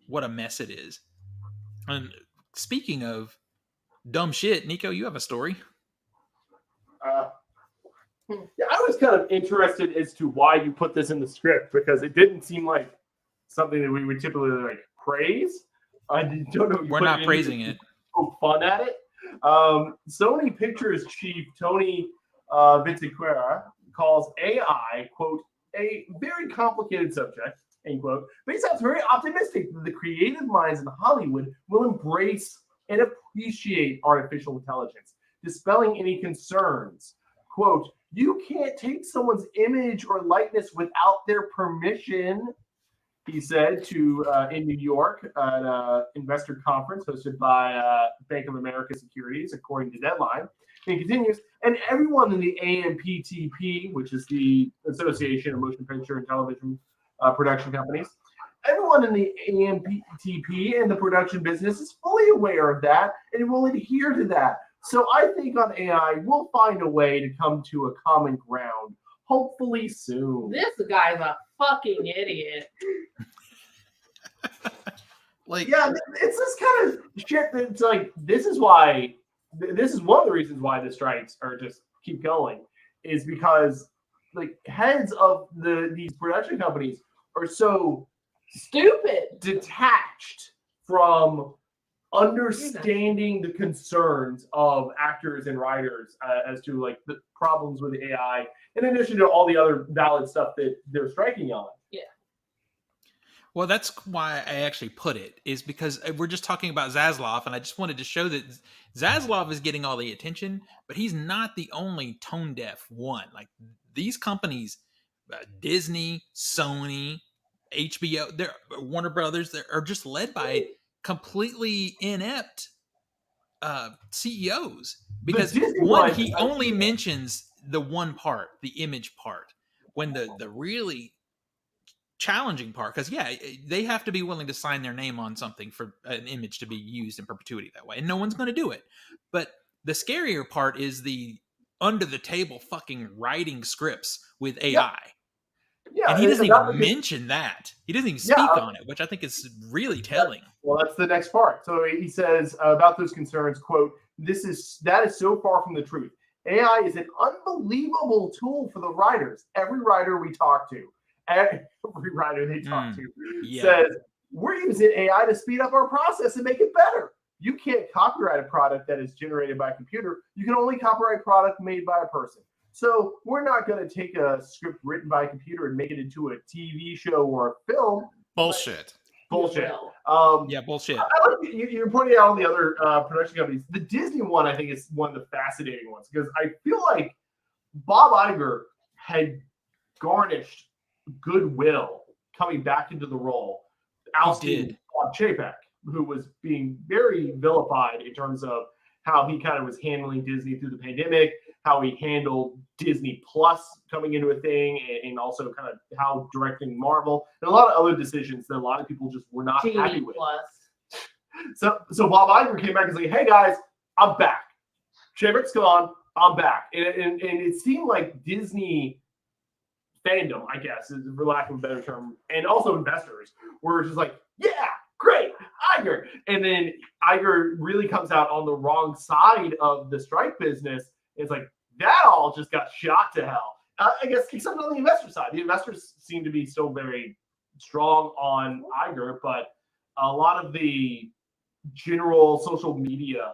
what a mess it is. And speaking of dumb shit, Nico, you have a story. Yeah, I was kind of interested as to why you put this in the script because it didn't seem like something that we would typically like praise. I don't know. We're not praising it. Poke fun at it. Sony Pictures chief Tony Vinciquerra calls AI, quote, a very complicated subject, end quote, but he sounds very optimistic that the creative minds in Hollywood will embrace and appreciate artificial intelligence, dispelling any concerns. Quote, you can't take someone's image or likeness without their permission, he said in New York at an investor conference hosted by Bank of America Securities, according to Deadline. And he continues, and everyone in the AMPTP, which is the Association of Motion Picture and Television Production Companies, everyone in the AMPTP and the production business is fully aware of that and will adhere to that. So I think on AI, we'll find a way to come to a common ground, hopefully soon. This guy's a fucking idiot. Like, yeah, it's this kind of shit that's like, this is why this is one of the reasons why the strikes are just keep going, is because like heads of these production companies are so Stupid. detached from understanding the concerns of actors and writers as to like the problems with AI, in addition to all the other valid stuff that they're striking on. Yeah. Well, that's why I actually put it, is because we're just talking about Zaslav, and I just wanted to show that Zaslav is getting all the attention, but he's not the only tone deaf one. Like these companies, Disney, Sony, HBO, they're Warner Brothers, they are just led by completely inept CEOs. Because one, he only mentions the one part, the image part, when the really challenging part, because they have to be willing to sign their name on something for an image to be used in perpetuity that way, and no one's going to do it. But the scarier part is the under the table fucking writing scripts with AI. Yeah, and he doesn't even mention that. He doesn't even speak on it, which I think is really telling. Well, that's the next part. So he says about those concerns, quote, that is so far from the truth. AI is an unbelievable tool for the writers. Every writer we talk to, every writer they talk to says, we're using AI to speed up our process and make it better. You can't copyright a product that is generated by a computer. You can only copyright product made by a person. So we're not going to take a script written by a computer and make it into a TV show or a film. Bullshit. Bullshit. Bullshit. I like you're pointing out all the other production companies. The Disney one, I think, is one of the fascinating ones because I feel like Bob Iger had garnished goodwill coming back into the role. Ousting Bob Chapek, who was being very vilified in terms of how he kind of was handling Disney through the pandemic, how he handled Disney Plus coming into a thing, and also kind of how directing Marvel, and a lot of other decisions that a lot of people just were not happy with. So Bob Iger came back and said, hey guys, I'm back. Chapek's gone, I'm back. And it seemed like Disney fandom, I guess, for lack of a better term, and also investors were just like, yeah, great, Iger. And then Iger really comes out on the wrong side of the strike business. It's like, that all just got shot to hell. I guess, except on the investor side. The investors seem to be still very strong on Iger, but a lot of the general social media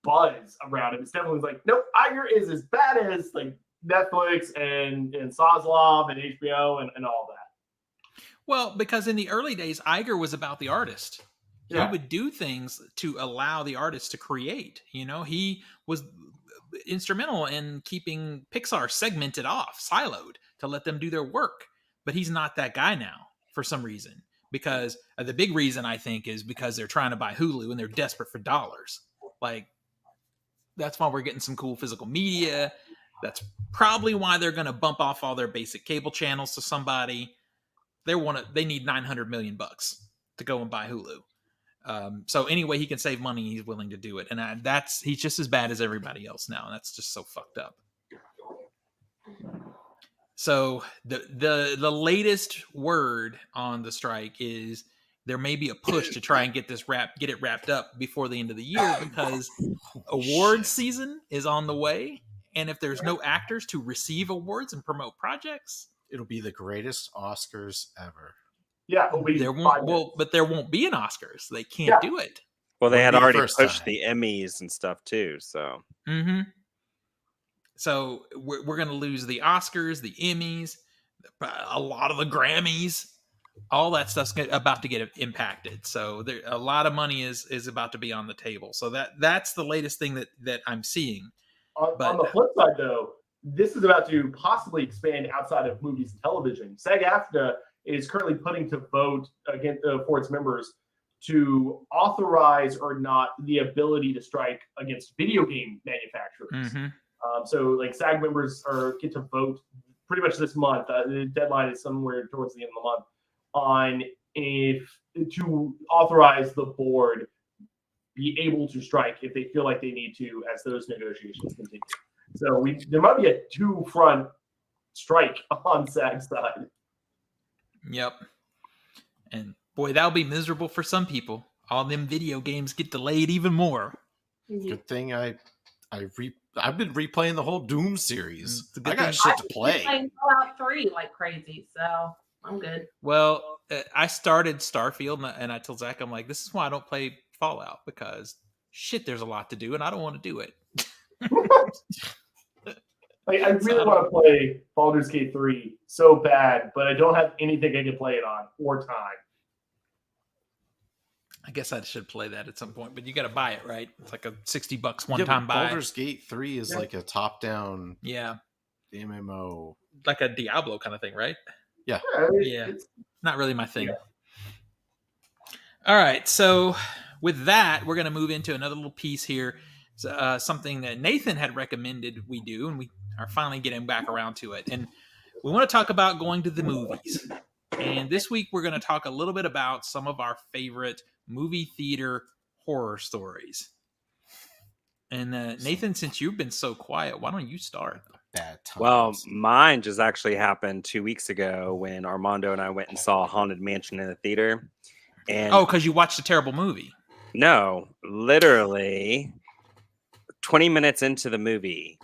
buzz around him is definitely like, nope, Iger is as bad as like Netflix and Zaslav and HBO and all that. Well, because in the early days, Iger was about the artist. He would do things to allow the artist to create. You know, he was instrumental in keeping Pixar segmented off, siloed, to let them do their work. But he's not that guy now for some reason. Because the big reason, I think, is because they're trying to buy Hulu and they're desperate for dollars. Like, that's why we're getting some cool physical media. That's probably why they're going to bump off all their basic cable channels to somebody. They need $900 million to go and buy Hulu. So any way he can save money, he's willing to do it. And he's just as bad as everybody else now. And that's just so fucked up. So the latest word on the strike is there may be a push to try and get it wrapped up before the end of the year because awards season is on the way. And if there's no actors to receive awards and promote projects, it'll be the greatest Oscars ever. Yeah, but there won't be an Oscars. They can't do it. Well, they had already pushed the Emmys and stuff too. So, so we're going to lose the Oscars, the Emmys, a lot of the Grammys. All that stuff's about to get impacted. So a lot of money is about to be on the table. So that's the latest thing that I'm seeing. On the flip side, though, this is about to possibly expand outside of movies and television. SAG-AFTRA is currently putting to vote for its members to authorize or not the ability to strike against video game manufacturers. So, like, SAG members get to vote pretty much this month. The deadline is somewhere towards the end of the month on to authorize the board be able to strike if they feel like they need to as those negotiations continue. So there might be a two-front strike on SAG's side. Yep. And boy, that'll be miserable for some people. All them video games get delayed even more. Good thing I've been replaying the whole Doom series. It's a good I got thing. shit to play. I'm playing Fallout 3 like crazy, so I'm good. Well, I started Starfield, and I told Zach, I'm like, this is why I don't play Fallout, because shit, there's a lot to do, and I don't want to do it. I really want to play Baldur's Gate 3 so bad, but I don't have anything I can play it on or time. I guess I should play that at some point, but you got to buy it, right? It's like a $60 one-time buy. Baldur's Gate 3 is like a top-down MMO. Like a Diablo kind of thing, right? Yeah. It's not really my thing. Yeah. All right, so with that, we're going to move into another little piece here, something that Nathan had recommended we do, and we are finally getting back around to it. And we want to talk about going to the movies. And this week, we're going to talk a little bit about some of our favorite movie theater horror stories. And Nathan, since you've been so quiet, why don't you start? Bad times. Well, mine just actually happened 2 weeks ago when Armando and I went and saw Haunted Mansion in the theater. And because you watched a terrible movie. No, literally 20 minutes into the movie,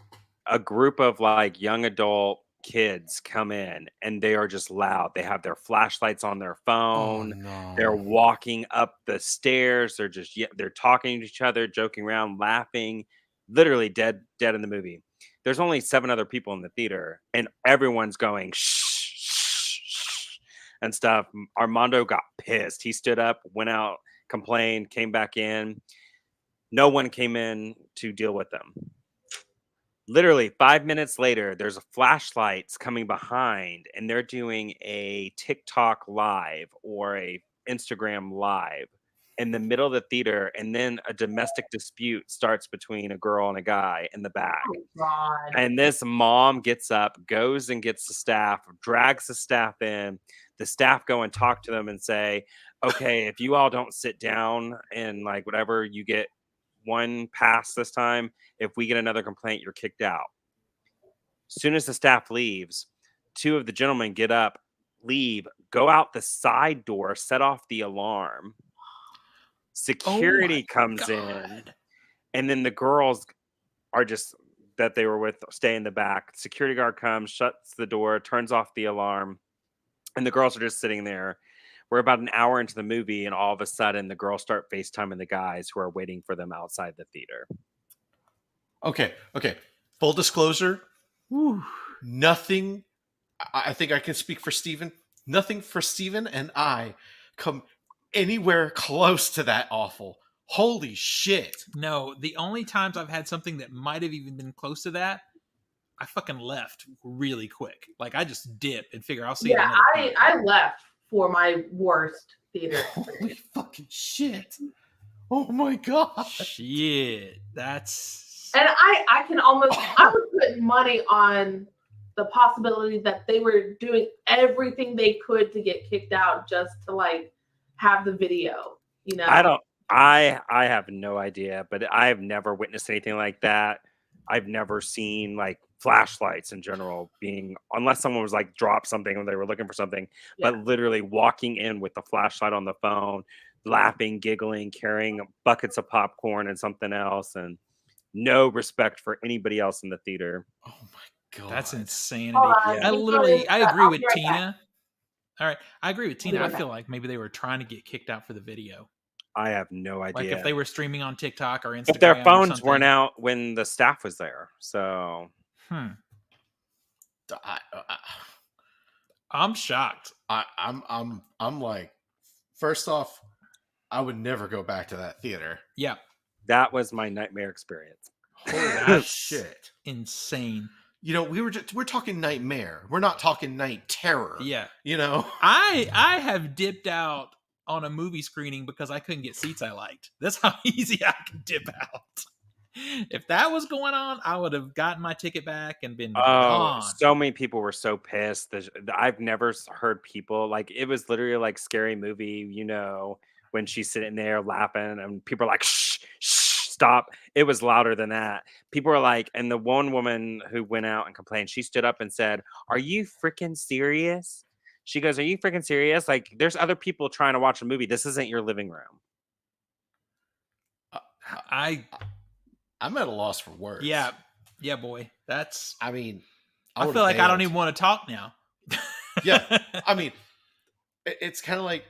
a group of like young adult kids come in and they are just loud. They have their flashlights on their phone. Oh, no. They're walking up the stairs. They're talking to each other, joking around, laughing, literally dead in the movie. There's only 7 other people in the theater and everyone's going shh, shh, shh, and stuff. Armando got pissed. He stood up, went out, complained, came back in. No one came in to deal with them. Literally 5 minutes later, there's flashlights coming behind and they're doing a TikTok live or a Instagram live in the middle of the theater. And then a domestic dispute starts between a girl and a guy in the back. Oh, God. And this mom gets up, goes and gets the staff, drags the staff in. The staff go and talk to them and say, okay, if you all don't sit down and like whatever, you get 1 pass this time. If we get another complaint, you're kicked out. As soon as the staff leaves, 2 of the gentlemen get up, leave, go out the side door, set off the alarm. Security comes in, and then the girls are just that they were with stay in the back. Security guard comes, shuts the door, turns off the alarm, and the girls are just sitting there. We're about an hour into the movie, and all of a sudden, the girls start FaceTiming the guys who are waiting for them outside the theater. Okay. Full disclosure, nothing, I think I can speak for Steven. Nothing for Steven and I come anywhere close to that awful. Holy shit. No, the only times I've had something that might have even been close to that, I fucking left really quick. Like, I just dipped and figure I'll see you. Yeah, I left for my worst theater. Holy fucking shit. Oh my god. Shit. That's... And I can almost, I would put money on the possibility that they were doing everything they could to get kicked out just to like have the video, you know? I have no idea, but I've never witnessed anything like that. I've never seen like flashlights in general being, unless someone was like dropped something when they were looking for something, but literally walking in with the flashlight on the phone, laughing, giggling, carrying buckets of popcorn and something else, and no respect for anybody else in the theater. Oh my god. That's insanity. Yeah. I agree with Tina. All right. I agree with Tina. I feel like maybe they were trying to get kicked out for the video. I have no idea. Like if they were streaming on TikTok or Instagram. But their phones weren't out when the staff was there. So I'm shocked. I'm like, first off, I would never go back to that theater. Yeah. That was my nightmare experience. Holy shit. Insane. You know, we're talking nightmare. We're not talking night terror. Yeah. You know? I have dipped out on a movie screening because I couldn't get seats I liked. That's how easy I could dip out. If that was going on, I would have gotten my ticket back and been gone. So many people were so pissed. I've never heard people like, it was literally like Scary Movie, you know, when she's sitting there laughing and people are like, shh, stop. It was louder than that. People were like, and the one woman who went out and complained, she stood up and said, "Are you freaking serious?" She goes, "Are you freaking serious? Like, there's other people trying to watch a movie. This isn't your living room." I'm at a loss for words. Yeah, boy. That's. I mean, I feel like I don't even want to talk now. Yeah, I mean, it's kind of like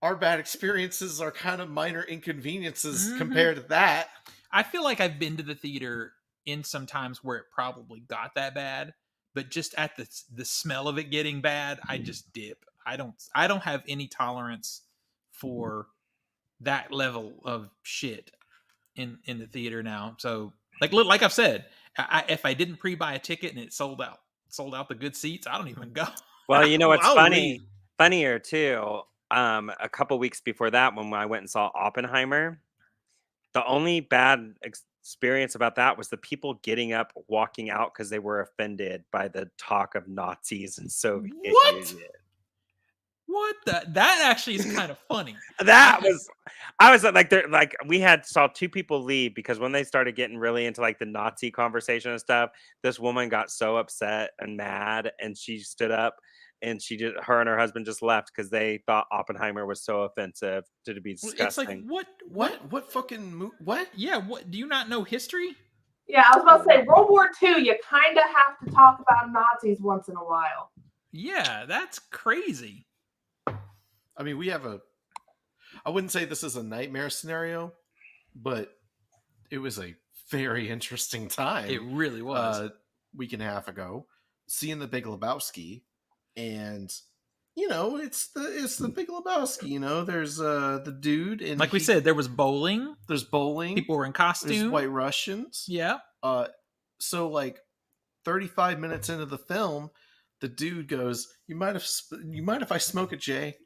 our bad experiences are kind of minor inconveniences compared to that. I feel like I've been to the theater in some times where it probably got that bad, but just at the smell of it getting bad, I just dip. I don't have any tolerance for that level of shit in the theater now. So like I've said, if I didn't pre-buy a ticket and it sold out the good seats, I don't even go. Well, you know what's I'll funny? leave. Funnier too. A couple weeks before that, when I went and saw Oppenheimer, the only bad experience about that was the people getting up, walking out because they were offended by the talk of Nazis and Soviet Union. What that actually is kind of funny. I was like we saw two people leave because when they started getting really into like the Nazi conversation and stuff, this woman got so upset and mad, and she stood up and her and her husband just left because they thought Oppenheimer was so offensive to be disgusting. It's like what fucking what? Yeah, what do you not know history? Yeah, I was about to say World War II. You kind of have to talk about Nazis once in a while. Yeah, that's crazy. I mean, I wouldn't say this is a nightmare scenario, but it was a very interesting time. It really was. A week and a half ago, seeing The Big Lebowski, and it's the Big Lebowski. There's the dude, and we said, there was bowling. There's bowling. People were in costume. There's White Russians. Yeah. So like 35 minutes into the film, the dude goes, "You mind if I smoke a J?"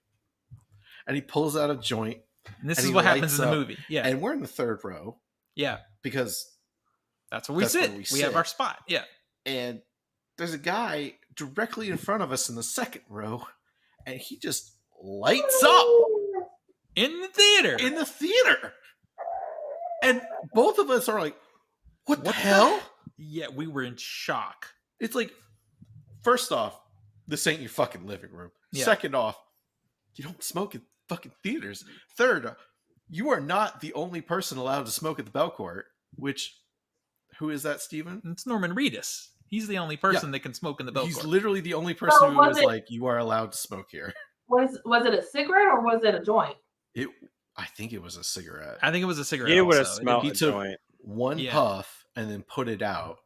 And he pulls out a joint. And this is what happens in the movie. Yeah. And we're in the third row. Yeah. Because that's where we sit. We have our spot. Yeah. And there's a guy directly in front of us in the second row, and he just lights up. In the theater. In the theater. And both of us are like, what the hell? Yeah, we were in shock. It's like, first off, this ain't your fucking living room. Yeah. Second off, you don't smoke in fucking theaters. Third, you are not the only person allowed to smoke at the Belcourt, who is that, Steven? It's Norman Reedus. He's the only person that can smoke in the Belcourt. He's literally the only person who was like, you are allowed to smoke here. Was it a cigarette or was it a joint? I think it was a cigarette. I think it was a cigarette. You would have smelled a joint. One puff and then put it out.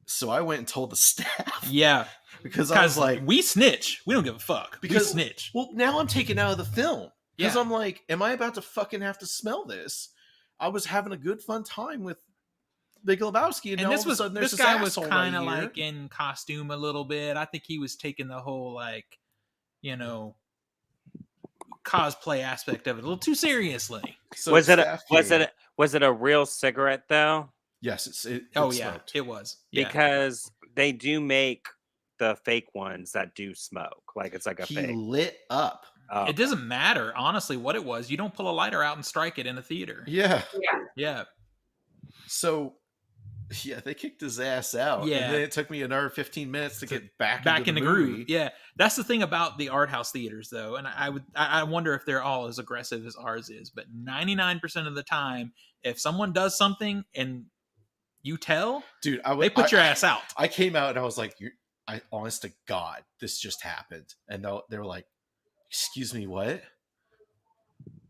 So I went and told the staff. Yeah. Because I was like, we snitch. We don't give a fuck. We snitch. Well, now I'm taken out of the film. Because Yeah. I'm like, am I about to fucking have to smell this? I was having a good fun time with Big Lebowski, and all of a sudden there's this guy was kind kind of like in costume a little bit. I think he was taking the whole cosplay aspect of it a little too seriously. So was it a real cigarette though? Yes, it smoked. It was. Yeah. Because they do make the fake ones that do smoke. Like it's like a fake. He lit up. Oh. It doesn't matter, honestly, what it was. You don't pull a lighter out and strike it in a theater. Yeah. Yeah. So, yeah, they kicked his ass out. Yeah. And then it took me another 15 minutes to get back in the movie. groove. Yeah. That's the thing about the art house theaters, though. And I wonder if they're all as aggressive as ours is. But 99% of the time, if someone does something and you tell, dude, they put your ass out. I came out and I was like, honest to God, this just happened. And they were like, excuse me, what?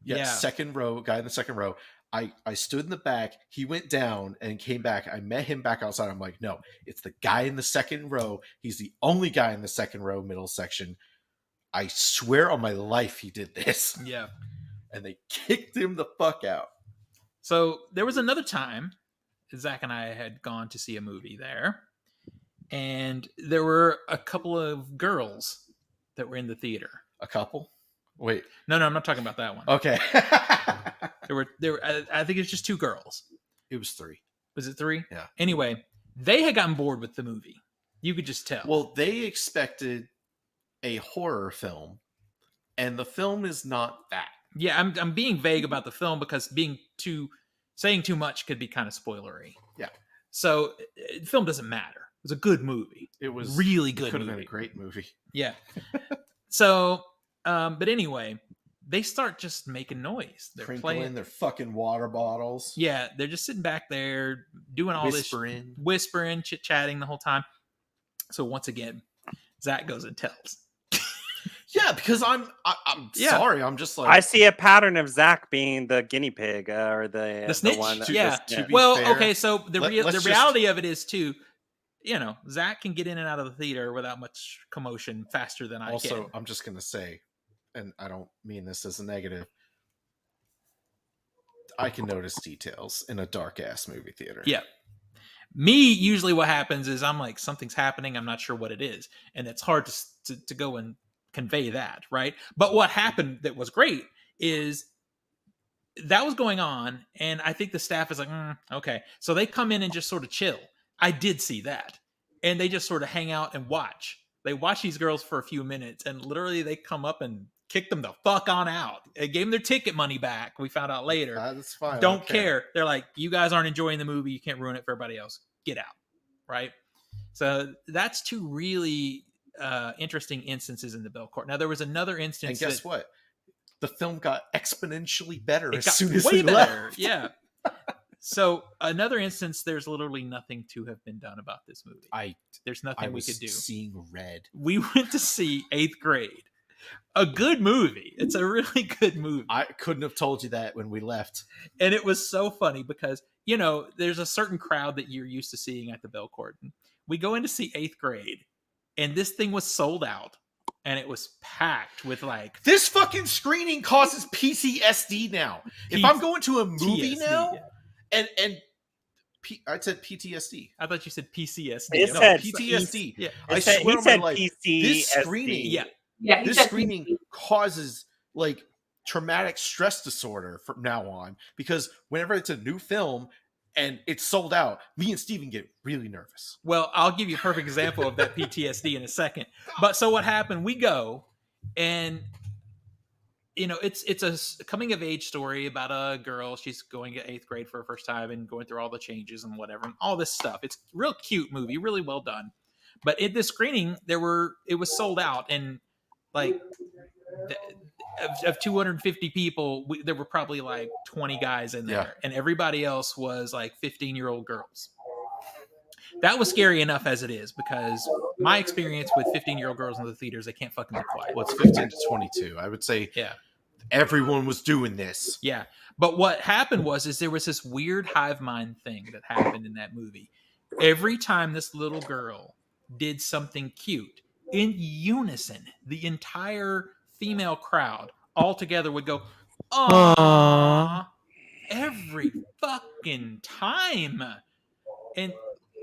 Yeah. Second row, guy in the second row. I stood in the back. He went down and came back. I met him back outside. I'm like, no, it's the guy in the second row. He's the only guy in the second row, middle section. I swear on my life he did this. Yeah. And they kicked him the fuck out. So there was another time Zach and I had gone to see a movie there. And there were a couple of girls that were in the theater. A couple? Wait. No, I'm not talking about that one. Okay. There were. I think it's just two girls. It was three. Was it three? Yeah. Anyway, they had gotten bored with the movie. You could just tell. Well, they expected a horror film, and the film is not that. Yeah, I'm being vague about the film because saying too much could be kind of spoilery. Yeah. So the film doesn't matter. It was a good movie. It was really good. Could have been a great movie. Yeah. So, but anyway, they start just making noise. They're Crinkling their fucking water bottles. Yeah, they're just sitting back there doing all this whispering, chit-chatting the whole time. So once again, Zach goes and tells. Yeah, because I'm sorry. I'm just like, I see a pattern of Zach being the guinea pig or the snitch. The one that, yeah. To be well, fair, okay. So the reality of it is too. Zach can get in and out of the theater without much commotion faster than I can. Also, I'm just gonna say, and I don't mean this as a negative, I can notice details in a dark ass movie theater. Yeah. Me, usually what happens is I'm like, something's happening. I'm not sure what it is. And it's hard to go and convey that, right? But what happened that was great is that was going on. And I think the staff is like, okay. So they come in and just sort of chill. I did see that. And they just sort of hang out and watch. They watch these girls for a few minutes and literally they come up and kick them the fuck on out. It gave them their ticket money back. We found out later. That's fine. Don't care. They're like, you guys aren't enjoying the movie. You can't ruin it for everybody else. Get out. Right? So that's two really interesting instances in the Bell Court. Now, there was another instance. And guess what? The film got exponentially better as got soon as way they better. left. Yeah. So another instance, there's literally nothing to have been done about this movie. There's nothing we could do. Seeing red. We went to see 8th Grade. A good movie. It's a really good movie. I couldn't have told you that when we left. And it was so funny because, there's a certain crowd that you're used to seeing at the Bell Court. We go in to see 8th Grade, and this thing was sold out. And it was packed with like... This fucking screening causes PTSD now. If I'm going to a movie now, yeah. I said PTSD. I thought you said PCSD. It No, said PTSD. Yeah. I swear on my life, PCSD. this screening... Yeah, this screening causes like traumatic stress disorder from now on, because whenever it's a new film and it's sold out, me and Steven get really nervous. Well, I'll give you a perfect example of that PTSD in a second. But so what happened? We go, and it's a coming of age story about a girl. She's going to 8th grade for her first time and going through all the changes and whatever, and all this stuff. It's a real cute movie, really well done. But at this screening, it was sold out, and like of 250 people, there were probably like 20 guys in there, and everybody else was like 15-year-old girls. That was scary enough as it is, because my experience with 15-year-old girls in the theaters, they can't fucking be quiet. Well, it's 15 to 22. I would say everyone was doing this. Yeah. But what happened is there was this weird hive mind thing that happened in that movie. Every time this little girl did something cute, in unison, the entire female crowd all together would go, "Aww," every fucking time. And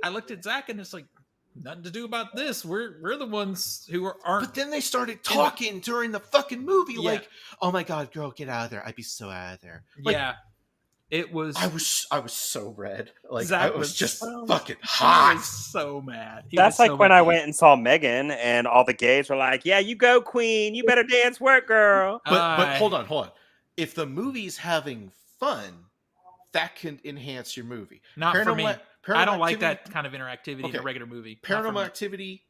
I looked at Zach and it's like, nothing to do about this. We're the ones who aren't. But then they started talking during the fucking movie, like, "Oh my god, girl, get out of there! I'd be so out of there." Like, it was. I was so red. Like, Zach I was just so fucking He hot. was so mad. That's like when I went and saw Megan, and all the gays were like, "Yeah, you go, queen. You better dance, work, girl." But hold on. If the movie's having fun, that can enhance your movie. Not for me. I don't like that kind of interactivity in a regular movie. Paranormal Activity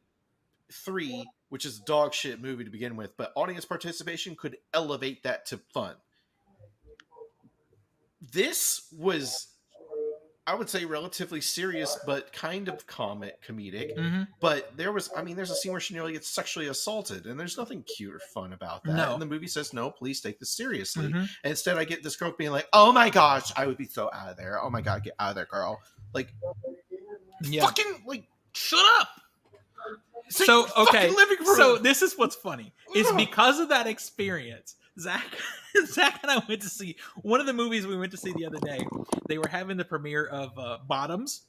3, which is a dog shit movie to begin with, but audience participation could elevate that to fun. This was, I would say, relatively serious, but kind of comedic. Mm-hmm. But there's a scene where she nearly gets sexually assaulted, and there's nothing cute or fun about that. No. And the movie says, "No, please take this seriously." Mm-hmm. And instead, I get this girl being like, "Oh my gosh, I would be so out of there. Oh my god, get out of there, girl." Like, fucking, like, shut up. So, okay. Living room. So this is what's funny. Is because of that experience, Zach and I went to see one of the movies we went to see the other day. They were having the premiere of Bottoms,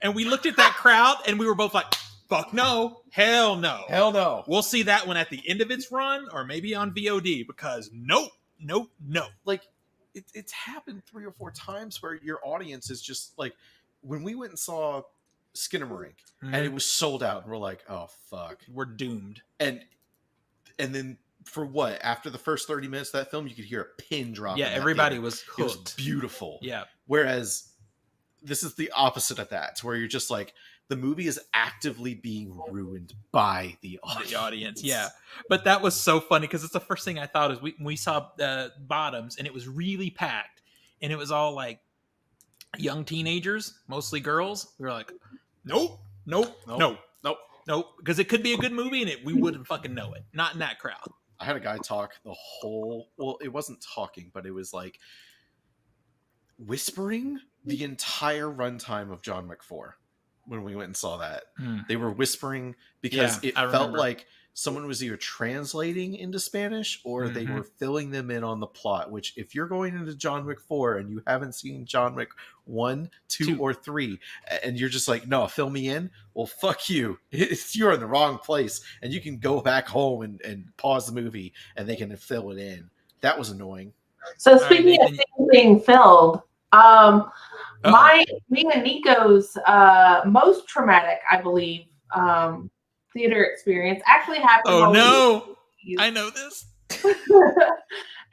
and we looked at that crowd and we were both like, "Fuck no, hell no, hell no." We'll see that one at the end of its run, or maybe on VOD, because no. Like, it's happened 3 or 4 times where your audience is just like, when we went and saw Skinamarink, and it was sold out, and we're like, "Oh fuck, we're doomed." And then for what? After the first 30 minutes of that film, you could hear a pin drop. Yeah, everybody was hooked. It was beautiful. Yeah. Whereas this is the opposite of that, where you're just like, the movie is actively being ruined by the audience. Yeah, but that was so funny because it's the first thing I thought is we saw Bottoms, and it was really packed, and it was all like young teenagers, mostly girls. We were like, nope, because it could be a good movie, and we wouldn't fucking know it. Not in that crowd. I had a guy talk the whole, well, it wasn't talking, but it was like whispering the entire runtime of John Wick 4 when we went and saw that. They were whispering because it felt like someone was either translating into Spanish or they were filling them in on the plot, which if you're going into John Wick 4 and you haven't seen John Wick 1, 2, or 3, and you're just like, no, fill me in, well, fuck you. You're in the wrong place, and you can go back home and pause the movie and they can fill it in. That was annoying. So speaking of things being filled, me and Nico's most traumatic, I believe, theater experience actually happened. Oh no, I know this.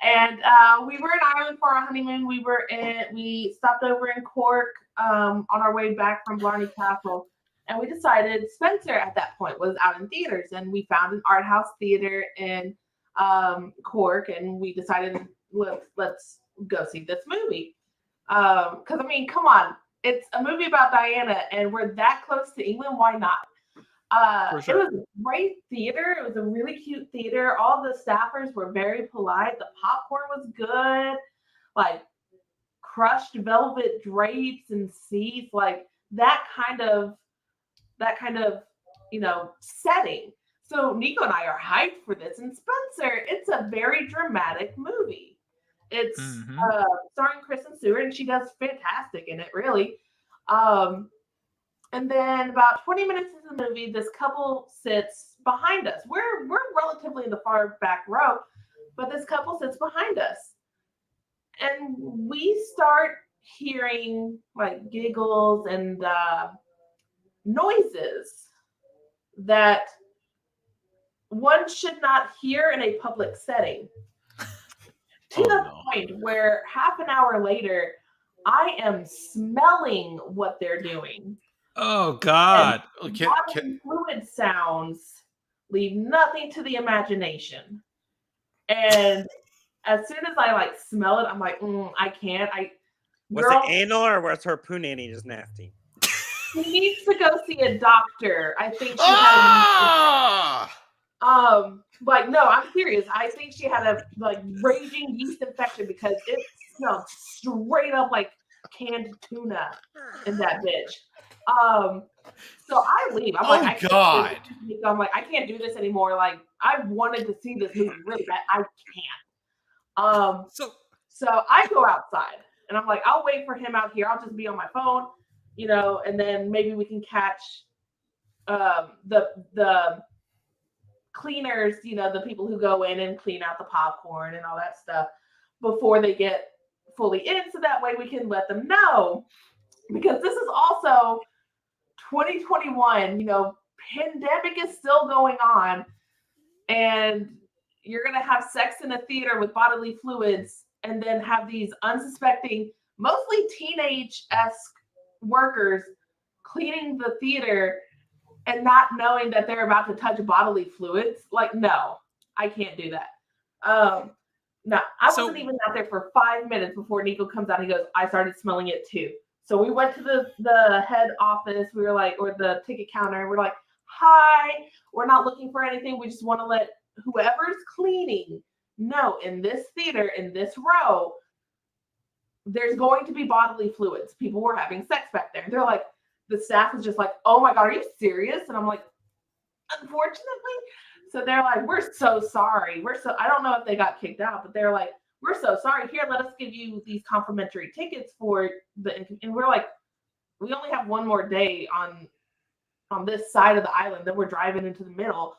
And we were in Ireland for our honeymoon. We stopped over in Cork on our way back from Blarney Castle, and we decided Spencer at that point was out in theaters, and we found an art house theater in Cork, and we decided let's go see this movie. Because I mean, come on, it's a movie about Diana, and we're that close to England. Why not? It was a great theater. It was a really cute theater. All the staffers were very polite. The popcorn was good, like crushed velvet drapes and seats, like that kind of setting. So Nico and I are hyped for this. And Spencer, it's a very dramatic movie. It's starring Kristen Stewart, and she does fantastic in it, really. And then about 20 minutes into the movie, this couple sits behind us. We're relatively in the far back row, but this couple sits behind us. And we start hearing like giggles and noises that one should not hear in a public setting. To the point where half an hour later, I am smelling what they're doing. Oh God! Fluid sounds leave nothing to the imagination. And as soon as I smell it, I'm like, I can't. Was it anal or was her punani just nasty? She needs to go see a doctor. I think she had no, I'm serious. I think she had a raging yeast infection because it smelled straight up like canned tuna in that bitch. So I leave. I'm I can't do this anymore. Like, I wanted to see this movie really bad. I can't. So I go outside and I'm like, I'll wait for him out here. I'll just be on my phone, and then maybe we can catch the cleaners, the people who go in and clean out the popcorn and all that stuff before they get fully in, so that way we can let them know, because this is also 2021, pandemic is still going on, and you're going to have sex in a theater with bodily fluids and then have these unsuspecting, mostly teenage-esque workers cleaning the theater and not knowing that they're about to touch bodily fluids. Like, no, I can't do that. No, I wasn't even out there for 5 minutes before Nico comes out and he goes, I started smelling it too. So we went to the head office. We were like, or the ticket counter. And we're like, hi, we're not looking for anything. We just want to let whoever's cleaning know in this theater, in this row, there's going to be bodily fluids. People were having sex back there. And they're like, the staff was just like, oh my God, are you serious? And I'm like, unfortunately. So they're like, we're so sorry. I don't know if they got kicked out, but they're like, we're so sorry. Here, let us give you these complimentary tickets for and we're like, we only have one more day on this side of the island. Then we're driving into the middle.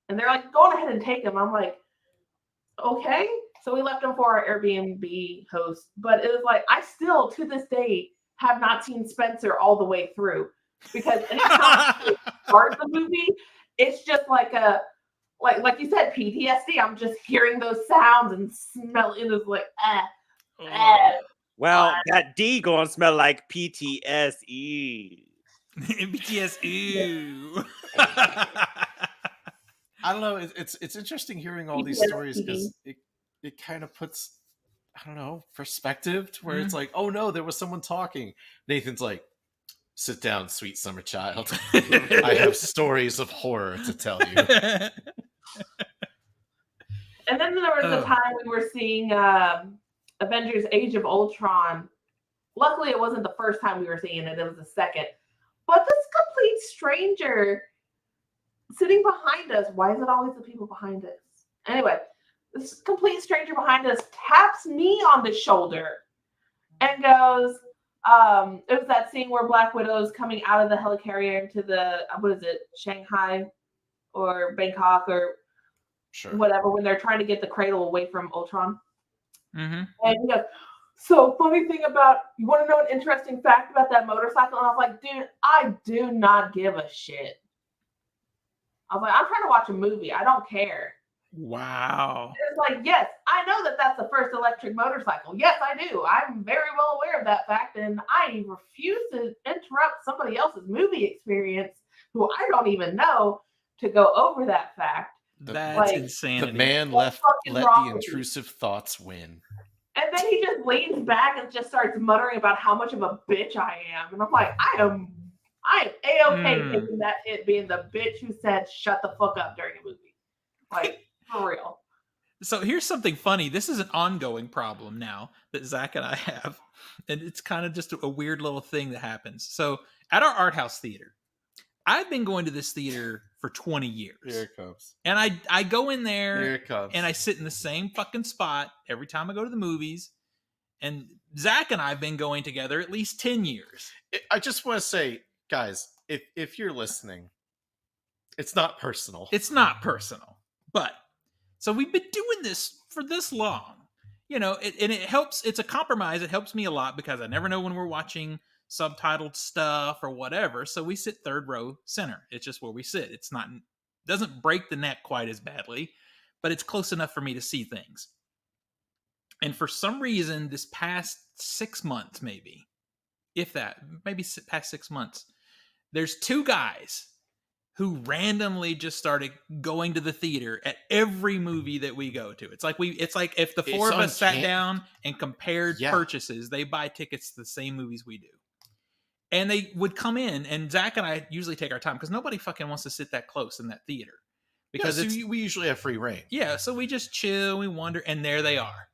And they're like, go on ahead and take them. I'm like, okay. So we left them for our Airbnb host. But it was like, I still, to this day, have not seen Spencer all the way through. Because anytime we start the movie, it's just like you said, PTSD. I'm just hearing those sounds and smell it. Is like, Well, that D gonna smell like PTSD. BTS. Ooh. I don't know. It's interesting hearing all these stories because it kind of puts, I don't know, perspective to where it's like, oh no, there was someone talking. Nathan's like, sit down, sweet summer child. I have stories of horror to tell you. And then there was a time we were seeing Avengers Age of Ultron. Luckily, it wasn't the first time we were seeing it. It was the second. But this complete stranger sitting behind us, why is it always the people behind us? Anyway, this complete stranger behind us taps me on the shoulder and goes, it was that scene where Black Widow is coming out of the helicarrier into the, what is it, Shanghai or Bangkok or whatever, when they're trying to get the cradle away from Ultron. And he goes, so funny thing about, you want to know an interesting fact about that motorcycle? And I was like, dude, I do not give a shit. I was like, I'm trying to watch a movie. I don't care. Wow. It's like, yes, I know that that's the first electric motorcycle. Yes, I do. I'm very well aware of that fact, and I refuse to interrupt somebody else's movie experience who I don't even know to go over that fact. That's insanity. The man let the intrusive thoughts win. And then he just leans back and just starts muttering about how much of a bitch I am. And I'm like, I am A-okay taking that hit, being the bitch who said shut the fuck up during a movie. Like, for real. So here's something funny. This is an ongoing problem now that Zach and I have. And it's kind of just a weird little thing that happens. So at our art house theater, I've been going to this theater for 20 years. Here it comes. And I go in there. Here it comes. And I sit in the same fucking spot every time I go to the movies. And Zach and I have been going together at least 10 years. I just want to say, guys, if you're listening, it's not personal. It's not personal. But, so we've been doing this for this long. You know, and it helps. It's a compromise. It helps me a lot because I never know when we're watching subtitled stuff or whatever. So we sit third row center. It's just where we sit. It's not, doesn't break the neck quite as badly, but it's close enough for me to see things. And for some reason, this past 6 months, maybe, if that, maybe past 6 months, there's two guys who randomly just started going to the theater at every movie that we go to. It's like if the four of us sat down and compared purchases, they buy tickets to the same movies we do. And they would come in, and Zach and I usually take our time because nobody fucking wants to sit that close in that theater. Because we usually have free reign. Yeah, so we just chill, we wander, and there they are.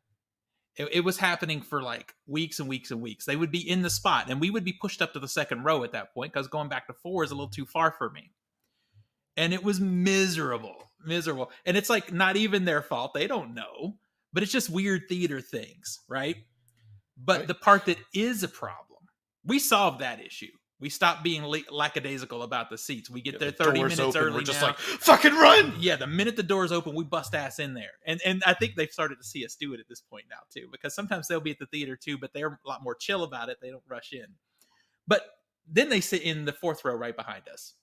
It was happening for like weeks and weeks and weeks. They would be in the spot, and we would be pushed up to the second row at that point because going back to 4 is a little too far for me. And it was miserable. And it's like not even their fault. They don't know. But it's just weird theater things, right? But the part that is a problem, we solved that issue. We stopped being lackadaisical about the seats. We get there 30 minutes open, early. We're just now. like, fucking run! Yeah, the minute the doors open, we bust ass in there. And I think they've started to see us do it at this point now, too. Because sometimes they'll be at the theater, too, but they're a lot more chill about it. They don't rush in. But then they sit in the fourth row right behind us.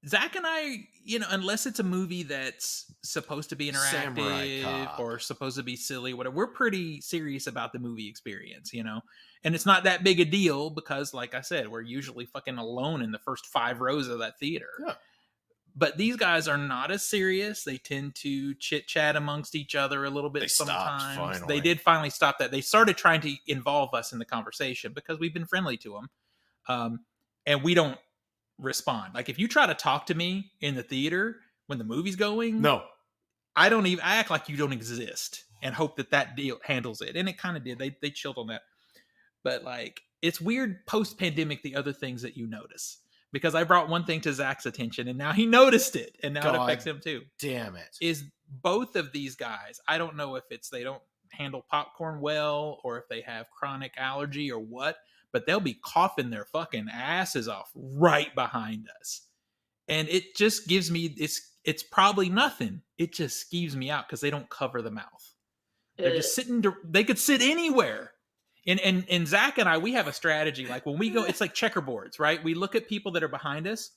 Zach and I, you know, unless it's a movie that's supposed to be interactive or supposed to be silly, whatever, we're pretty serious about the movie experience, you know? And it's not that big a deal because, like I said, we're usually fucking alone in the first 5 rows of that theater. Yeah. But these guys are not as serious. They tend to chit-chat amongst each other a little bit sometimes. They did finally stop that. They started trying to involve us in the conversation because we've been friendly to them. And we don't respond. Like if you try to talk to me in the theater when the movie's going, no, I act like you don't exist and hope that deal handles it. And it kind of did. They chilled on that. But like, it's weird post-pandemic, the other things that you notice. Because I brought one thing to Zach's attention and now he noticed it. And now it affects him too. Damn it. Is both of these guys, I don't know if it's they don't handle popcorn well or if they have chronic allergy or what, but they'll be coughing their fucking asses off right behind us. And it just gives me, it's probably nothing. It just skeeves me out because they don't cover the mouth. They're just sitting, they could sit anywhere. And Zach and I, we have a strategy. Like when we go, it's like checkerboards, right? We look at people that are behind us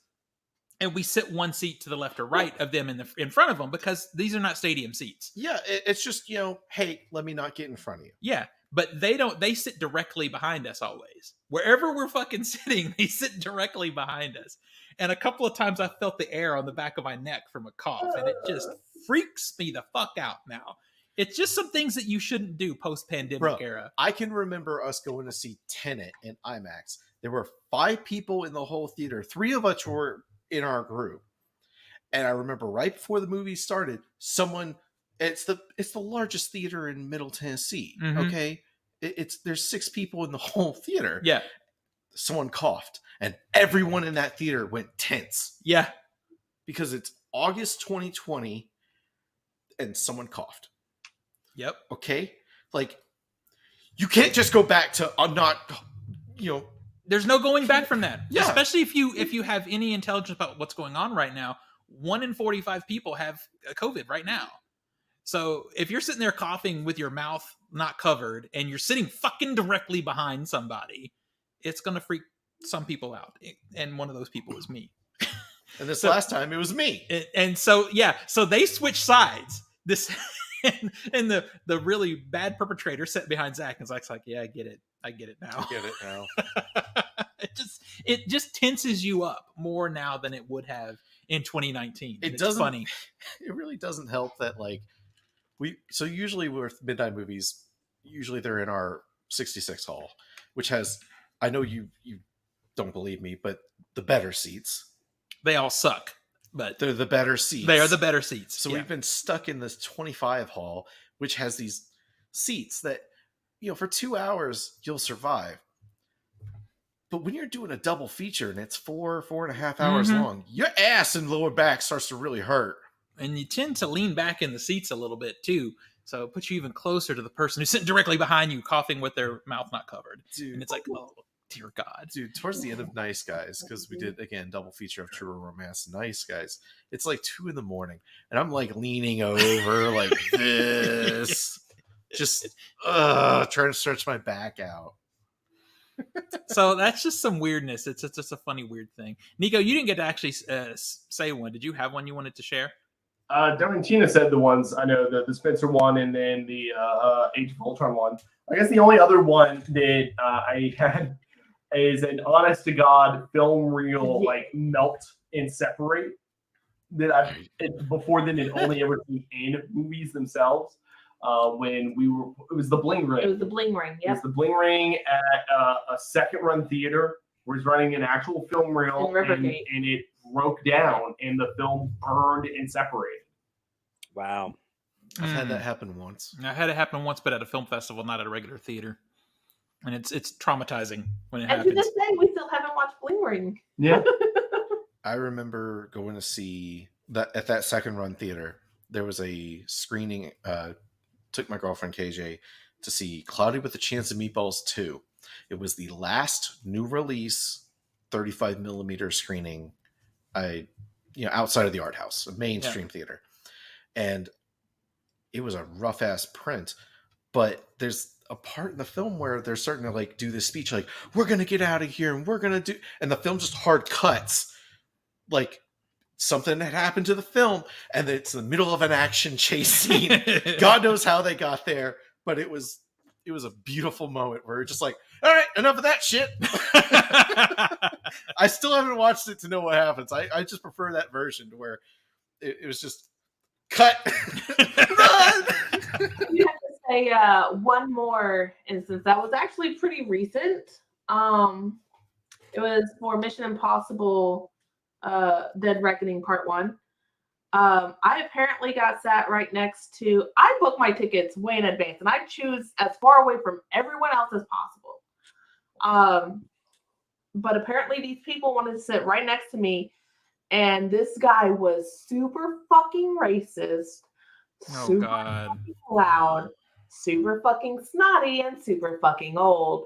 and we sit one seat to the left or right of them in front of them because these are not stadium seats. Yeah, it's just, hey, let me not get in front of you. Yeah, but they sit directly behind us always. Wherever we're fucking sitting, they sit directly behind us. And a couple of times I felt the air on the back of my neck from a cough, and it just freaks me the fuck out now. It's just some things that you shouldn't do post-pandemic era. I can remember us going to see Tenet in IMAX. There were 5 people in the whole theater. 3 of us were in our group. And I remember right before the movie started, it's the largest theater in Middle Tennessee. Mm-hmm. Okay. There's 6 people in the whole theater. Yeah. Someone coughed and everyone in that theater went tense. Yeah. Because it's August 2020 and someone coughed. Yep. Okay. Like, you can't just go back to there's no going back from that. Yeah. Especially if you have any intelligence about what's going on right now. 1 in 45 people have COVID right now. So if you're sitting there coughing with your mouth not covered and you're sitting fucking directly behind somebody, it's going to freak some people out. And one of those people is me. And last time it was me. And so, yeah, so they switch sides. And the really bad perpetrator sat behind Zach, and Zach's like, yeah, I get it now. It just tenses you up more now than it would have in 2019. It's funny. It really doesn't help that, like, usually with midnight movies, usually they're in our 66 hall, which has, I know you don't believe me, but the better seats. They all suck. But they're the better seats. They are the better seats. So we've been stuck in this 25 hall, which has these seats that, for 2 hours, you'll survive. But when you're doing a double feature and it's 4.5 hours long, your ass and lower back starts to really hurt. And you tend to lean back in the seats a little bit too. So it puts you even closer to the person who's sitting directly behind you, coughing with their mouth not covered. Dude. And it's like, oh, dear God. Dude, towards the end of Nice Guys, because we did, again, double feature of True Romance, Nice Guys, it's like 2 a.m. and I'm like leaning over like this, just trying to stretch my back out. So that's just some weirdness. It's just a funny, weird thing. Nico, you didn't get to actually say one. Did you have one you wanted to share? Devin and Tina said the ones. I know the Spencer one and then the Age of Ultron one. I guess the only other one that I had is an honest to God film reel like melt and separate that before then had only ever seen in movies themselves. When it was the Bling Ring. It was the Bling Ring. It was the Bling Ring at a second run theater where he's running an actual film reel and it broke down and the film burned and separated. Wow. I've had that happen once. I had it happen once, but at a film festival, not at a regular theater. And it's traumatizing when it happens. And to this day, we still haven't watched Bling Ring. Yeah. I remember going to see that at that second run theater. There was a screening. Took my girlfriend KJ to see Cloudy with a Chance of Meatballs 2. It was the last new release 35 millimeter screening. Outside of the art house, a mainstream theater, and it was a rough ass print. But there's a part in the film where they're starting to like do this speech, like we're gonna get out of here and we're gonna do, and the film just hard cuts, like something had happened to the film, and it's the middle of an action chase scene. God knows how they got there, but it was a beautiful moment where we're just like, all right, enough of that shit. I still haven't watched it to know what happens. I just prefer that version where it was just cut. Run! You have to say one more instance that was actually pretty recent. It was for Mission Impossible Dead Reckoning Part 1. I apparently got sat right next to, I booked my tickets way in advance and I choose as far away from everyone else as possible. But apparently these people wanted to sit right next to me, and this guy was super fucking racist, super fucking loud, super fucking snotty, and super fucking old.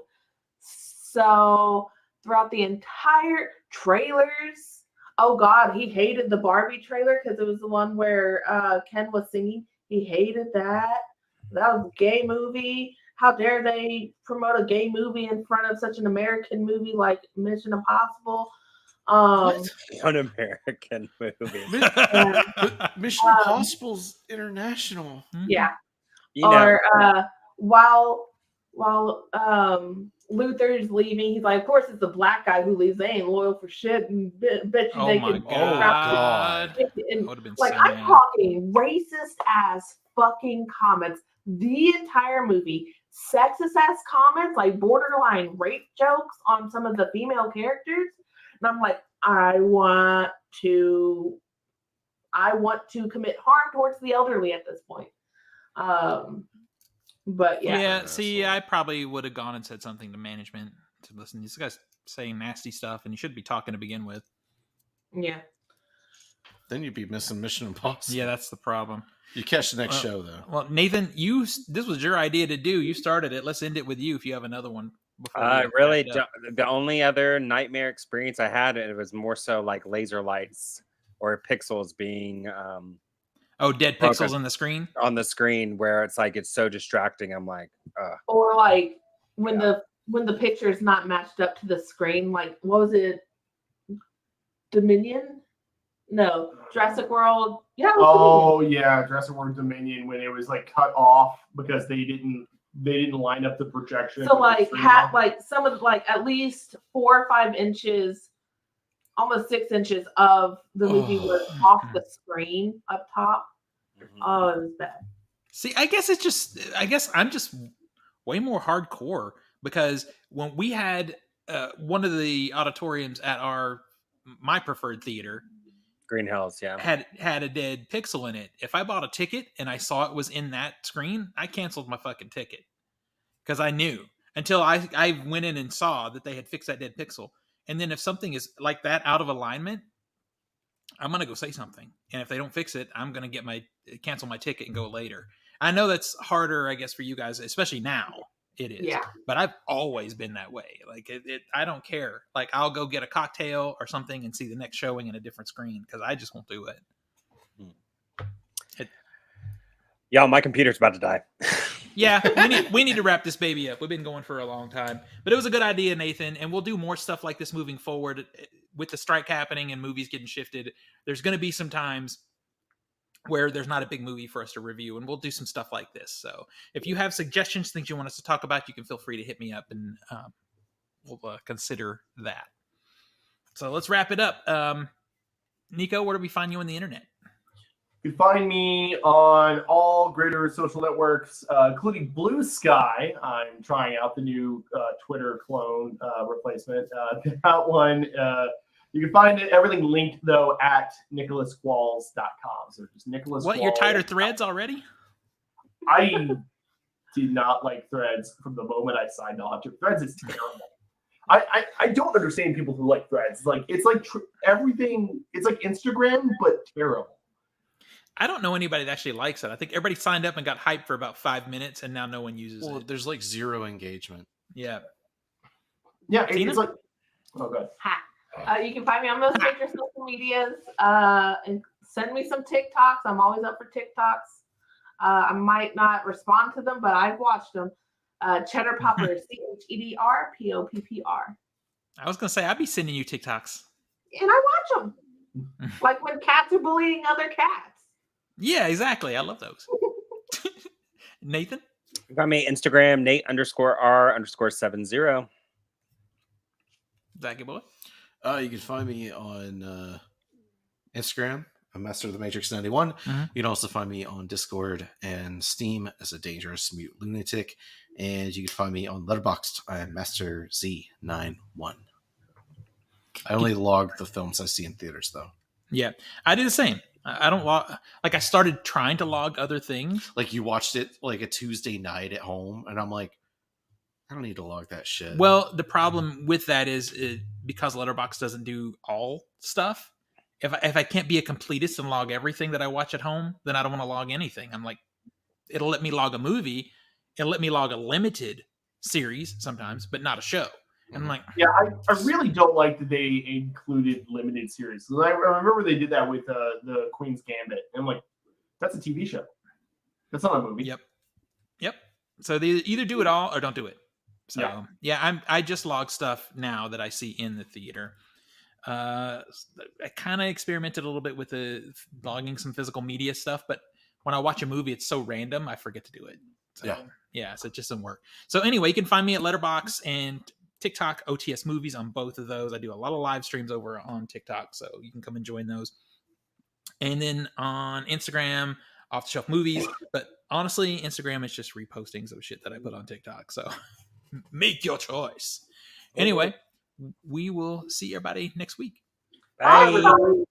So throughout the entire trailers, oh God, he hated the Barbie trailer because it was the one where Ken was singing. He hated that. That was a gay movie. How dare they promote a gay movie in front of such an American movie like Mission Impossible? Un-American movie. Mission Impossible's international. Yeah. You know, Or while Luther's leaving, he's like, of course it's the black guy who leaves. They ain't loyal for shit, and bet you Oh they my could. god! And, That would have been like so I'm mad. talking racist ass fucking comments the entire movie, sexist ass comments, like borderline rape jokes on some of the female characters, and I'm like, I want to commit harm towards the elderly at this point. But Yeah, see, I probably would have gone and said something to management to listen. These guys saying nasty stuff, and you shouldn't be talking to begin with. Yeah. Then you'd be missing Mission Impossible. Yeah, that's the problem. You catch the next show though. Well, Nathan, this was your idea to do. You started it. Let's end it with you if you have another one. I really don't. The only other nightmare experience I had, it was more so like laser lights or pixels being dead pixels on the screen. On the screen, where it's like it's so distracting. I'm like, or like when the picture is not matched up to the screen. Like, what was it? Dominion? No, Jurassic World. Yeah. Yeah, Jurassic World Dominion, when it was like cut off because they didn't line up the projection. So like some of like at least 4 or 5 inches, almost 6 inches of the movie was off the screen up top. Oh, it was bad. See, I guess I'm just way more hardcore, because when we had one of the auditoriums at my preferred theater, Green Hills, yeah, had a dead pixel in it. If I bought a ticket and I saw it was in that screen, I canceled my fucking ticket, because I knew until I went in and saw that they had fixed that dead pixel. And then if something is like that out of alignment, I'm gonna go say something. And if they don't fix it, I'm gonna cancel my ticket and go later. I know that's harder, I guess, for you guys, especially now. It is. Yeah. But I've always been that way. Like I don't care. Like I'll go get a cocktail or something and see the next showing in a different screen, because I just won't do it. Yeah, my computer's about to die. Yeah, we need to wrap this baby up. We've been going for a long time, but it was a good idea, Nathan, and we'll do more stuff like this moving forward. With the strike happening and movies getting shifted, there's going to be some times where there's not a big movie for us to review, and we'll do some stuff like this. So if you have suggestions, things you want us to talk about, you can feel free to hit me up, and we'll consider that. So let's wrap it up. Nico, where do we find you on the internet? You can find me on all greater social networks, including Blue Sky. I'm trying out the new Twitter clone replacement. That one, you can find everything linked, though, at nicholasqualls.com. So just Nicholas. What, you're tired of Threads already? I did not like Threads from the moment I signed on to Threads. Is terrible. I don't understand people who like Threads. Like it's like everything. It's like Instagram, but terrible. I don't know anybody that actually likes it. I think everybody signed up and got hyped for about 5 minutes, and now no one uses it. There's like zero engagement. Yeah. Yeah, it's like. Oh, good. You can find me on most major social medias. And send me some TikToks. I'm always up for TikToks. I might not respond to them, but I've watched them. Cheddar Popper, CHEDRPOPPR. I was gonna say I'd be sending you TikToks. And I watch them. Like when cats are bullying other cats. Yeah, exactly. I love those. Nathan? You got me Instagram, Nate_R_70. Zachy boy? You can find me on Instagram. I'm Master of the Matrix 91. Mm-hmm. You can also find me on Discord and Steam as a dangerous mute lunatic. And you can find me on Letterboxd. I'm Master Z91. I only log the films I see in theaters, though. Yeah, I do the same. I don't log. Like I started trying to log other things. Like you watched it like a Tuesday night at home, and I'm like, I don't need to log that shit. Well, the problem with that is because Letterboxd doesn't do all stuff. If I can't be a completist and log everything that I watch at home, then I don't want to log anything. I'm like, it'll let me log a movie. It'll let me log a limited series sometimes, but not a show. And I'm like, yeah, I really don't like that they included limited series. I remember they did that with the Queen's Gambit. And I'm like, that's a TV show. That's not a movie. Yep. So they either do it all or don't do it. So yeah I just log stuff now that I see in the theater. I kind of experimented a little bit with the blogging some physical media stuff, but when I watch a movie, it's so random, I forget to do it. So, so it just doesn't work. So anyway, you can find me at Letterboxd and TikTok, OTS Movies on both of those. I do a lot of live streams over on TikTok, so you can come and join those. And then on Instagram, Off the Shelf Movies. But honestly, Instagram is just repostings of shit that I put on TikTok. So make your choice. Anyway, we will see everybody next week. Bye.